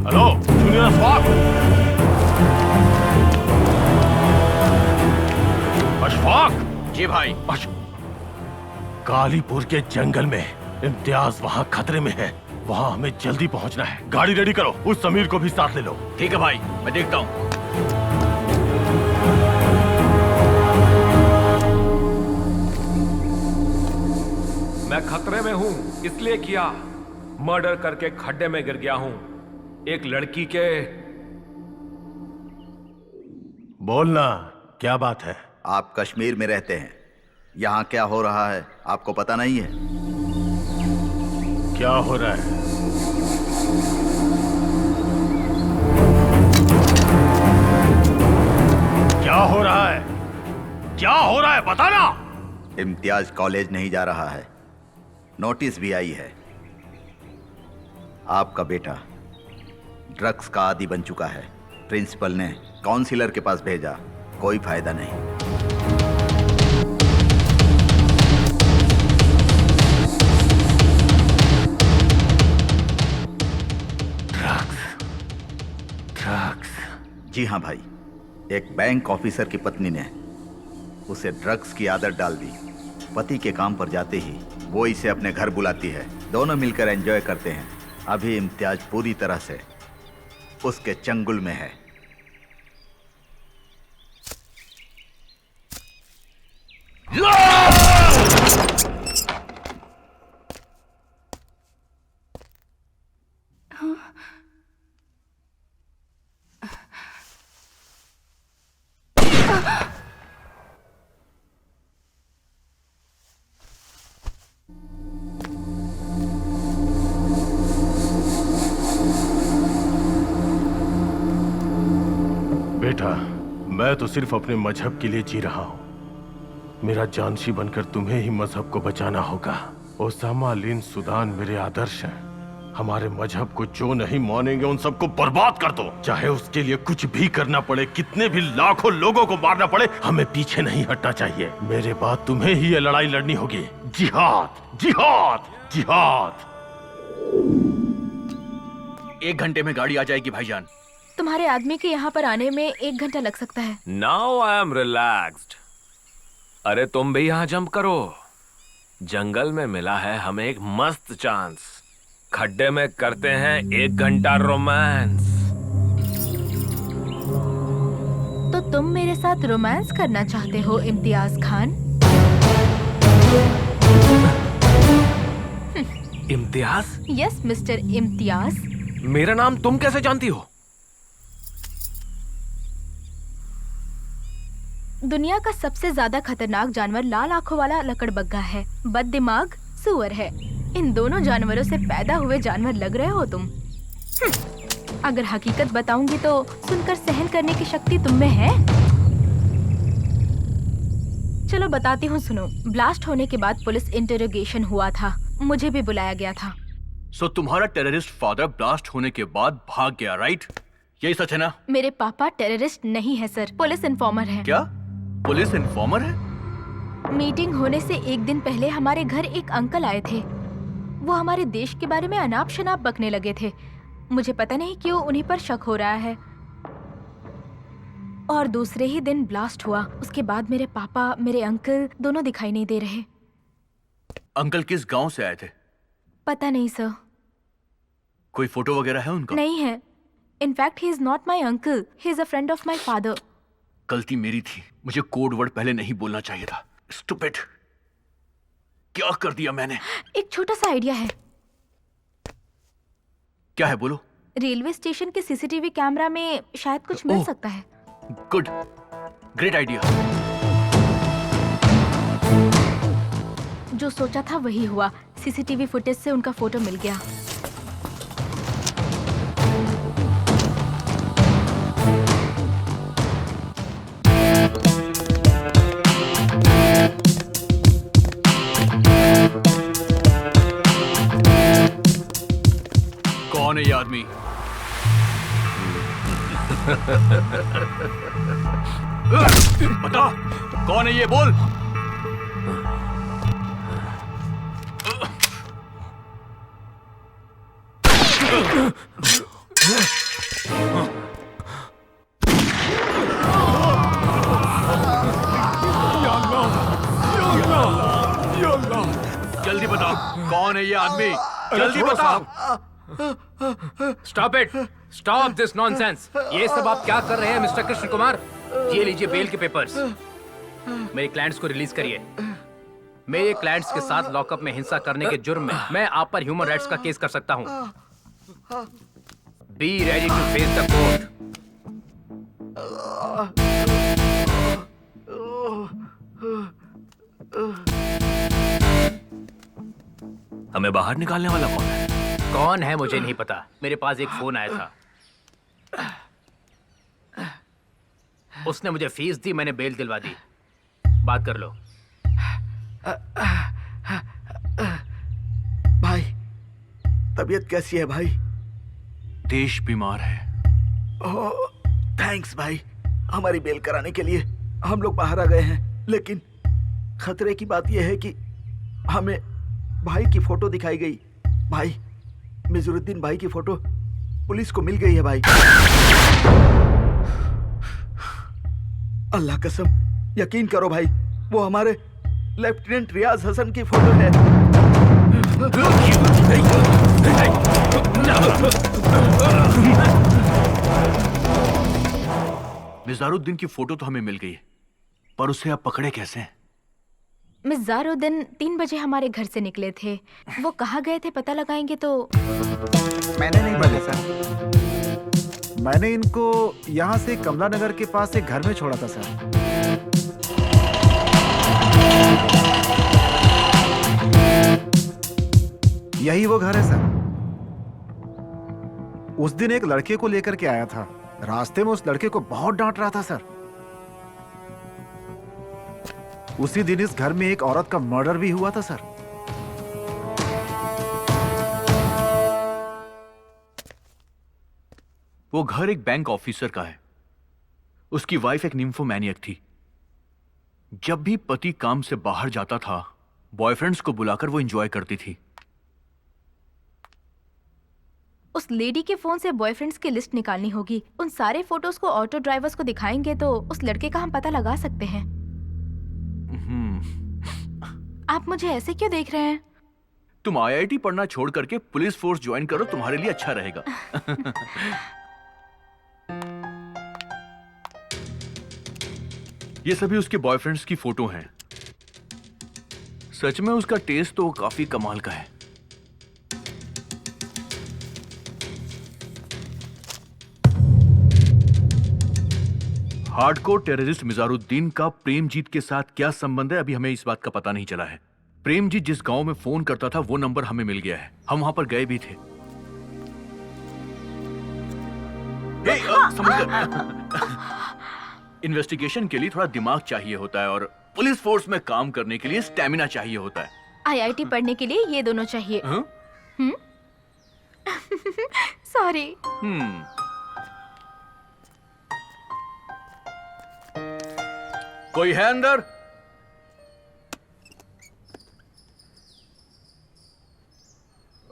hello junior Ashfaq. Ashfaq. जी भाई। कालीपुर के जंगल में इम्तियाज वहाँ खतरे में है, वहाँ हमें जल्दी पहुँचना है। गाड़ी रेडी करो, उस समीर को भी साथ ले लो। ठीक है भाई, मैं देखता हूँ। मैं खतरे में हूँ, इसलिए किया। मर्डर करके खड्डे में गिर गया हूँ, एक लड़की के। बोलना, क्या बात है? आप कश्मीर में रहते हैं, यहाँ क्या हो रहा है आपको पता नहीं है? क्या हो रहा है? क्या हो रहा है? क्या हो रहा है बताना। इम्तियाज कॉलेज नहीं जा रहा है, नोटिस भी आई है। आपका बेटा ड्रग्स का आदी बन चुका है। प्रिंसिपल ने काउंसिलर के पास भेजा, कोई फायदा नहीं। ड्रग्स? जी हाँ भाई, एक बैंक ऑफिसर की पत्नी ने उसे ड्रग्स की आदत डाल दी। पति के काम पर जाते ही वो इसे अपने घर बुलाती है, दोनों मिलकर एंजॉय करते हैं। अभी इम्तियाज पूरी तरह से उसके चंगुल में है। बेटा, मैं तो सिर्फ अपने मजहब के लिए जी रहा हूँ। मेरा जानशी बनकर तुम्हें ही मजहब को बचाना होगा। ओसामा बिन सुदान मेरे आदर्श हैं। हमारे मजहब को जो नहीं मानेंगे उन सबको बर्बाद कर दो, चाहे उसके लिए कुछ भी करना पड़े, कितने भी लाखों लोगों को मारना पड़े, हमें पीछे नहीं हटना चाहिए। मेरे बाद तुम्हें ही ये लड़ाई लड़नी होगी। जिहाद, जिहाद, जिहाद। 1 घंटे में गाड़ी आ जाएगी भाईजान। तुम्हारे आदमी के यहाँ पर आने में 1 घंटा लग सकता है। Now I am relaxed. अरे तुम भी यहाँ जंप करो। जंगल में मिला है हमें एक मस्त चांस। खड्डे में करते हैं 1 घंटा रोमांस। तो तुम मेरे साथ रोमांस करना चाहते हो इम्तियाज खान? इम्तियाज? Yes mister Imtiaz. मेरा नाम तुम कैसे जानती हो? दुनिया का सबसे ज्यादा खतरनाक जानवर लाल आंखों वाला लकड़बग्गा है, बददिमाग सूअर है। इन दोनों जानवरों से पैदा हुए जानवर लग रहे हो तुम। अगर हकीकत बताऊंगी तो सुनकर सहन करने की शक्ति तुम में है? चलो बताती हूँ, सुनो। ब्लास्ट होने के बाद पुलिस इंटरोगेशन हुआ था, मुझे भी बुलाया गया था। सो तुम्हारा टेररिस्ट फादर ब्लास्ट होने के बाद भाग गया, राइट? यही सच है ना? मेरे पापा टेररिस्ट नहीं है सर, पुलिस इन्फॉर्मर है। क्या? पुलिस इन्फॉर्मर है? मीटिंग होने से एक दिन पहले हमारे घर एक अंकल आए थे। वो हमारे देश के बारे में अनाप शनाप बकने लगे थे। मुझे पता नहीं क्यों उन्हीं पर शक हो रहा है। और दूसरे ही दिन ब्लास्ट हुआ। उसके बाद मेरे पापा, मेरे अंकल दोनों दिखाई नहीं दे रहे। अंकल किस गांव से आए थे? पता नहीं सर। कोई फोटो वगैरह है उनका? नहीं है। In fact he is not my uncle, he is a friend of my father. गलती मेरी थी, मुझे कोड वर्ड पहले नहीं बोलना चाहिए था। स्टूपिड, क्या कर दिया मैंने? एक छोटा सा आइडिया है। क्या है, बोलो। रेलवे स्टेशन के सीसीटीवी कैमरा में शायद कुछ मिल सकता है। Good, great idea. जो सोचा था वही हुआ। सीसीटीवी फुटेज से उनका फोटो मिल गया। कौन है ये आदमी? बता, कौन है ये, बोल। जल्दी बता, कौन है ये आदमी? जल्दी बता। Stop it, stop this nonsense. ये सब आप क्या कर रहे हैं मिस्टर कृष्ण कुमार? ये लीजिए बेल के पेपर्स। मेरे क्लाइंट्स को रिलीज करिए। मेरे क्लाइंट्स के साथ लॉकअप में हिंसा करने के जुर्म में मैं आप पर ह्यूमन राइट्स का केस कर सकता हूं। Be ready to face the court. हमें बाहर निकालने वाला कौन है? कौन है मुझे नहीं पता। मेरे पास एक फोन आया था। उसने मुझे फीस दी, मैंने बेल दिलवा दी। बात कर लो। भाई, तबीयत कैसी है भाई? देश बीमार है। ओह, थैंक्स भाई, हमारी बेल कराने के लिए। हम लोग बाहर आ गए हैं, लेकिन खतरे की बात यह है कि हमें भाई की फोटो दिखाई गई। भाई, मिजुरुद्दीन भाई की फोटो पुलिस को मिल गई है भाई। अल्लाह कसम, यकीन करो भाई, वो हमारे लेफ्टिनेंट रियाज हसन की फोटो है। मिजारुद्दीन की फोटो तो हमें मिल गई है, पर उसे आप पकड़े कैसे हैं? मिज़ारुद्दीन 3 बजे हमारे घर से निकले थे। वो कहाँ गए थे पता लगाएंगे तो। मैंने नहीं बोले सर। मैंने इनको यहाँ से कमला नगर के पास एक घर में छोड़ा था सर। यही वो घर है सर। उस दिन एक लड़के को लेकर के आया था। रास्ते में उस लड़के को बहुत डांट रहा था सर। उसी दिन इस घर में एक औरत का मर्डर भी हुआ था सर। वो घर एक बैंक ऑफिसर का है। उसकी वाइफ एक निम्फोमैनियक थी। जब भी पति काम से बाहर जाता था, बॉयफ्रेंड्स को बुलाकर वो एंजॉय करती थी। उस लेडी के फोन से बॉयफ्रेंड्स की लिस्ट निकालनी होगी। उन सारे फोटोज को ऑटो ड्राइवर्स को दिखाएंगे तो उस लड़के का हम पता लगा सकते हैं। आप मुझे ऐसे क्यों देख रहे हैं? तुम आईआईटी पढ़ना छोड़ करके पुलिस फोर्स ज्वाइन करो, तुम्हारे लिए अच्छा रहेगा। ये सभी उसके बॉयफ्रेंड्स की फोटो हैं। सच में उसका टेस्ट तो काफी कमाल का है। हार्डकोर टेररिस्ट मिजारुद्दीन का प्रेमजीत के साथ क्या संबंध है, अभी हमें इस बात का पता नहीं चला है। प्रेमजीत जिस गांव में फोन करता था वो नंबर हमें मिल गया है। हम वहां पर गए भी थे। इन्वेस्टिगेशन के लिए थोड़ा दिमाग चाहिए होता है और पुलिस फोर्स में काम करने के लिए स्टैमिना चाहिए होता है। आईआईटी पढ़ने के लिए ये दोनों चाहिए। सॉरी। कोई है अंदर?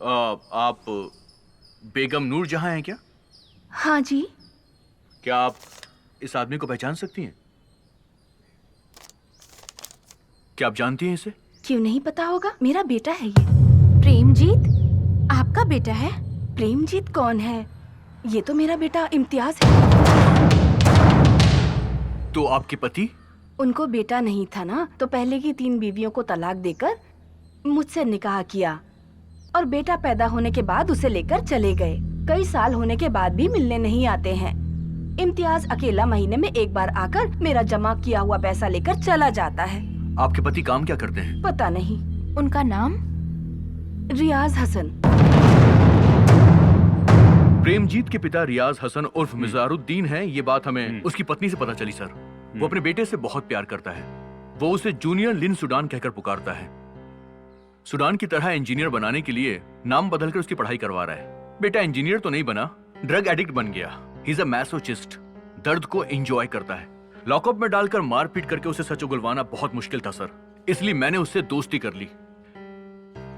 आप बेगम नूर जहां हैं क्या? हाँ जी। क्या आप इस आदमी को पहचान सकती हैं? क्या आप जानती हैं इसे? क्यों नहीं पता होगा, मेरा बेटा है ये। प्रेमजीत आपका बेटा है? प्रेमजीत कौन है? ये तो मेरा बेटा इम्तियाज है। तो आपके पति? उनको बेटा नहीं था ना, तो पहले की 3 बीवियों को तलाक देकर मुझसे निकाह किया और बेटा पैदा होने के बाद उसे लेकर चले गए। कई साल होने के बाद भी मिलने नहीं आते हैं। इम्तियाज अकेला महीने में एक बार आकर मेरा जमा किया हुआ पैसा लेकर चला जाता है। आपके पति काम क्या करते हैं? पता नहीं। उनका नाम? रियाज हसन। प्रेमजीत के पिता रियाज हसन उर्फ मिजारुद्दीन हैं। ये बात हमें उसकी पत्नी से पता चली सर। वो अपने बेटे से बहुत प्यार करता है। वो उसे जूनियर लिन सुडान कहकर पुकारता है। सुडान की तरह इंजीनियर बनाने के लिए नाम बदलकर उसकी पढ़ाई करवा रहा है। बेटा इंजीनियर तो नहीं बना, ड्रग एडिक्ट बन गया। ही इज अ मैसोचिस्ट, दर्द को एंजॉय करता है। लॉकअप में डालकर मारपीट करके उसे सच उगलवाना बहुत मुश्किल था सर, इसलिए मैंने उससे दोस्ती कर ली।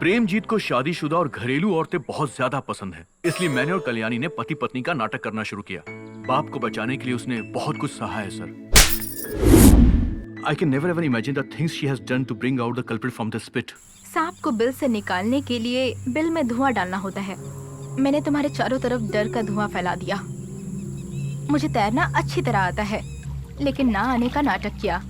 प्रेमजीत को शादीशुदा और घरेलू औरतें बहुत ज्यादा पसंद है, इसलिए मैंने और कल्याणी ने पति पत्नी का नाटक करना शुरू किया। बाप को बचाने के लिए उसने बहुत कुछ सहा है sir. I can never ever imagine the things she has done to bring out the culprit from the spit. सांप को बिल से निकालने के लिए बिल में धुआं डालना होता है। मैंने तुम्हारे चारों तरफ डर का धुआं फैला दिया। मुझे तैरना अच्छी तरह आता है, लेकिन ना आने का नाटक किया।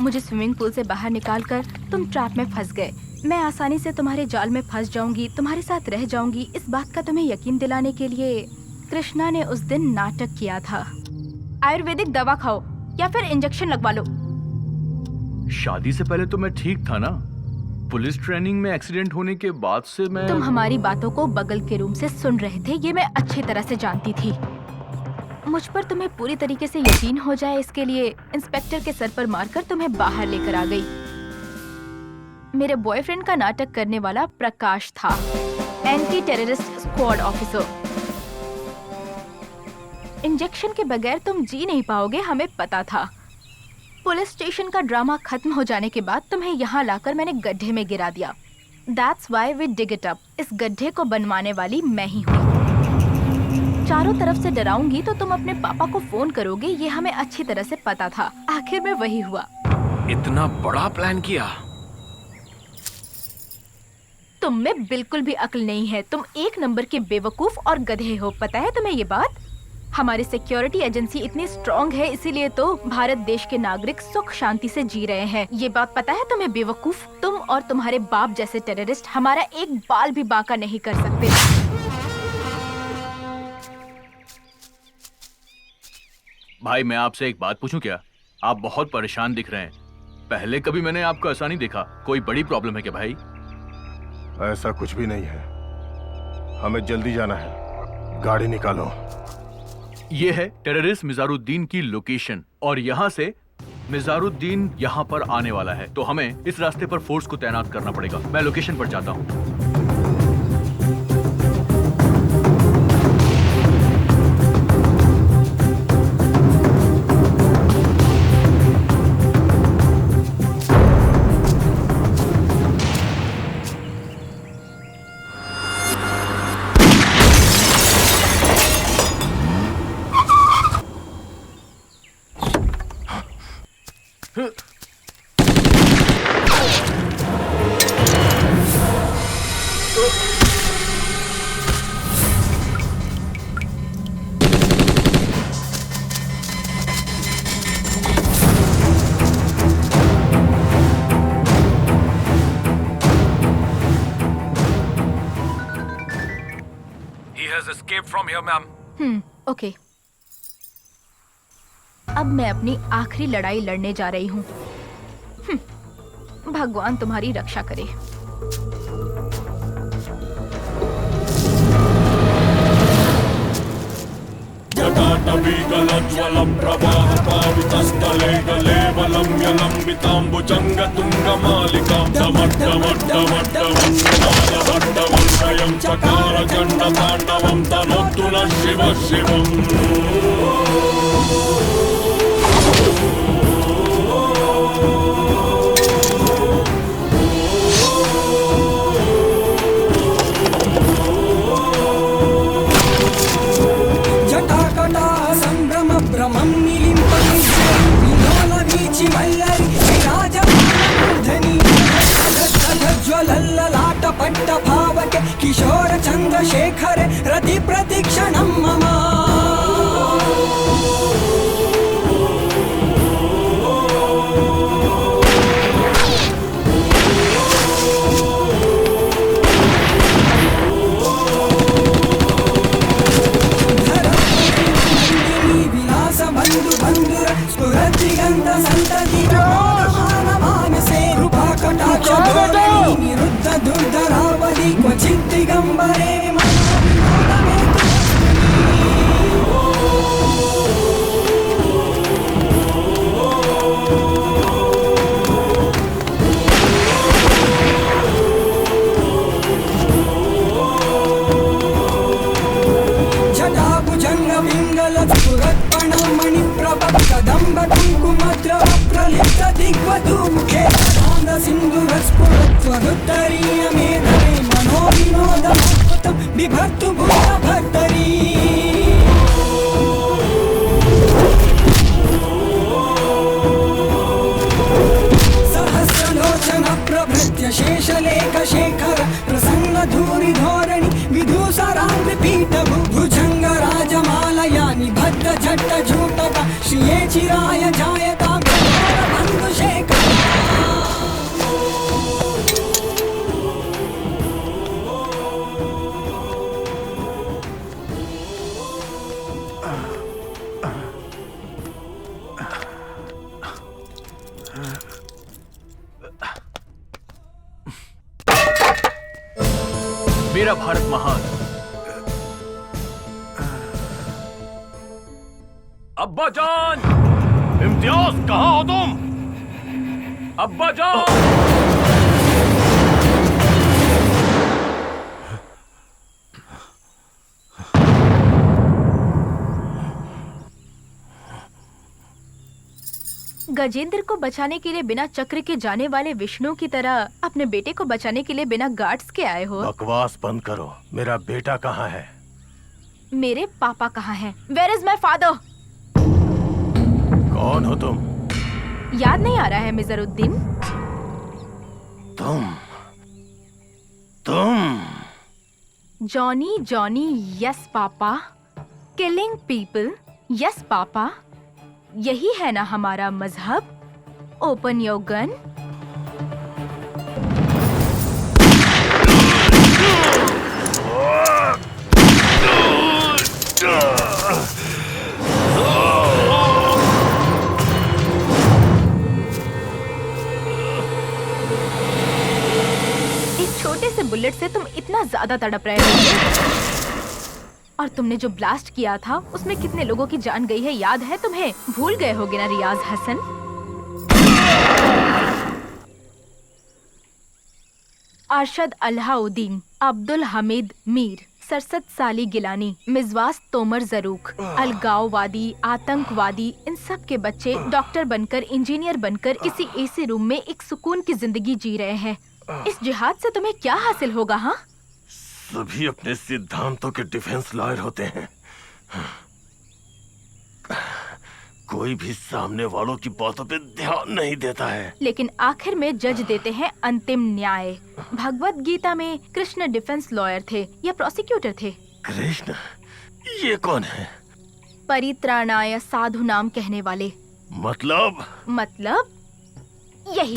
मुझे स्विमिंग पूल से बाहर निकालकर तुम ट्रैप में फंस गए। मैं आसानी से तुम्हारे जाल में फंस जाऊंगी, तुम्हारे साथ रह जाऊंगी, इस बात का तुम्हें यकीन दिलाने के लिए कृष्णा ने उस दिन नाटक किया था। आयुर्वेदिक दवा खाओ या फिर इंजेक्शन लगवा लो। शादी से पहले तो मैं ठीक था ना। पुलिस ट्रेनिंग में एक्सीडेंट होने के बाद से मैं... तुम हमारी बातों को बगल के रूम से सुन रहे थे, ये मैं अच्छी तरह से जानती थी। मुझ पर तुम्हें पूरी तरीके से यकीन हो जाए, इसके लिए इंस्पेक्टर के सर पर मारकर तुम्हें बाहर लेकर आ गई। मेरे बॉयफ्रेंड का नाटक करने वाला प्रकाश था, anti terrorist squad officer. Injection के बगैर तुम जी नहीं पाओगे, हमें पता था। पुलिस स्टेशन का ड्रामा खत्म हो जाने के बाद तुम्हें यहाँ लाकर मैंने गड्ढे में गिरा दिया। That's why we dig it up। इस गड्ढे को बनवाने वाली मैं ही हूँ। चारों तरफ से डराऊंगी तो तुम अपने पापा को फोन करोगे, ये हमें अच्छी तरह से पता था। आखिर में वही हुआ। इतना बड़ा प्लान किया? तुम में बिल्कुल भी अक्ल नहीं है। तुम 1 नंबर के बेवकूफ और गधे हो, पता है तुम्हें ये बात? हमारी सिक्योरिटी एजेंसी इतनी स्ट्रॉन्ग है, इसीलिए तो भारत देश के नागरिक सुख शांति से जी रहे हैं। ये बात पता है तुम्हें बेवकूफ? तुम और तुम्हारे बाप जैसे टेररिस्ट हमारा एक बाल भी बांका नहीं कर सकते। भाई मैं आपसे एक बात पूछूं क्या? आप बहुत परेशान दिख रहे हैं। पहले कभी मैंने आपको ऐसा नहीं देखा। कोई बड़ी प्रॉब्लम है क्या भाई? ऐसा कुछ भी नहीं है। हमें जल्दी जाना है, गाड़ी निकालो। ये है टेररिस्ट मिजारुद्दीन की लोकेशन और यहाँ से मिजारुद्दीन यहाँ पर आने वाला है, तो हमें इस रास्ते पर फोर्स को तैनात करना पड़ेगा। मैं लोकेशन पर जाता हूँ। ओके। अब मैं अपनी आखिरी लड़ाई लड़ने जा रही हूँ। भगवान तुम्हारी रक्षा करे। जटाटवीगलज्ज्वलं प्रवाहपावितस्थले गलेवलं यलम्बिताम्बुजङ्गतुङ्गमालिकां डमड्डमड्डमड्डमं स्वयं चकार चण्डताण्डवं तनोतु नः शिवः शिवम्। शेखरे रति प्रतिक्षणं मम स्फुरद्दिगन्त सन्तति मानसे कृपाकटाक्ष निरुद्ध दुर्धरावधि क्वचित् दिगम्बरे कदम्ब कुङ्कुमद्रव प्रलिप्त दिग्वधूमुखे सिन्धुरस्फुरत्वरुत्तरीय मेधवे मनोविनोदमद्भुतं बिभर्तु भूतभर्तरी सहस्रलोचन प्रभृत्य शेषलेखशेखर प्रसन्न धूरि धोरणि विधूसराङ्गपीठ भुजङ्ग राजमालया निबद्ध झट्ट झूटक श्रिये चिराय जायता बन्धुशेखर मेरा भारत महान। अब्बा जान, इम्तियाज कहाँ हो तुम? अब्बा जान। गजेंद्र को बचाने के लिए बिना चक्र के जाने वाले विष्णु की तरह अपने बेटे को बचाने के लिए बिना गार्ड्स के आए हो। बकवास बंद करो। मेरा बेटा कहाँ है? मेरे पापा कहाँ हैं? Where is my father? कौन हो तुम? याद नहीं आ रहा है मिजरुद्दीन? तुम Johnny Johnny yes papa, killing people yes papa, यही है ना हमारा मजहब? Open your gun. इस छोटे से बुलेट से तुम इतना ज्यादा तड़प रहे हो। और तुमने जो ब्लास्ट किया था उसमें कितने लोगों की जान गई है याद है तुम्हें? भूल गए होगे ना रियाज हसन? अरशद अल्लाउद्दीन, अब्दुल हमीद मीर, सरसद साली गिलानी, मिजवास तोमर जरूक, अलगाववादी, आतंकवादी, इन सब के बच्चे डॉक्टर बनकर, इंजीनियर बनकर किसी एसी रूम में एक सुकून की जिंदगी जी रहे हैं। इस जिहाद से तुम्हें क्या हासिल होगा? हाँ, सभी अपने सिद्धांतों के डिफेंस लॉयर होते हैं। कोई भी सामने वालों की बातों पे ध्यान नहीं देता है, लेकिन आखिर में जज देते हैं अंतिम न्याय। भगवत गीता में कृष्ण डिफेंस लॉयर थे या प्रोसिक्यूटर थे? कृष्ण? ये कौन है? परित्राणाय साधु नाम कहने वाले। मतलब यही।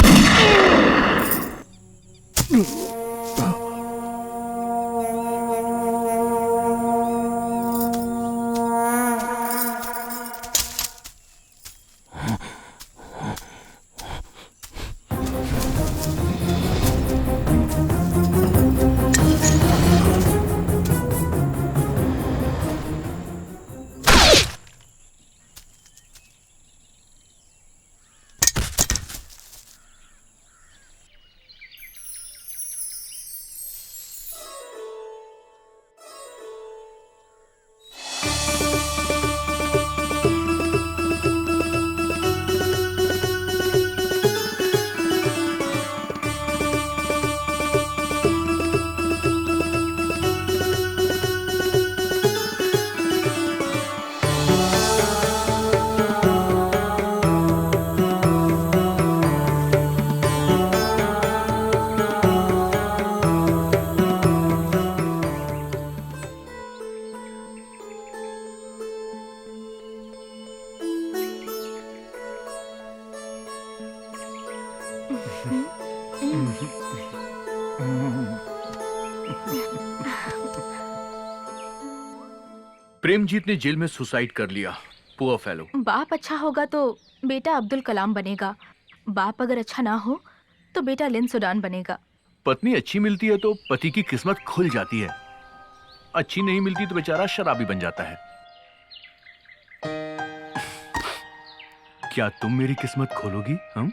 प्रेमजीत ने जेल में सुसाइड कर लिया। Poor fellow. बाप अच्छा होगा तो बेटा अब्दुल कलाम बनेगा, बाप अगर अच्छा ना हो तो बेटा लिन सुडान बनेगा। पत्नी अच्छी मिलती है तो पति की किस्मत खुल जाती है, अच्छी नहीं मिलती तो बेचारा शराबी बन जाता है। क्या तुम मेरी किस्मत खोलोगी? हम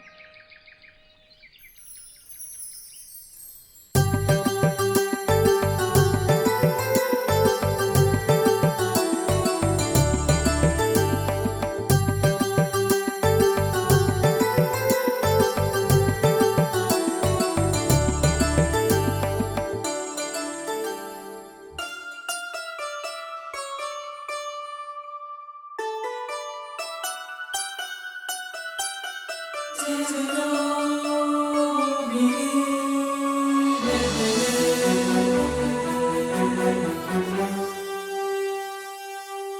जय जय राम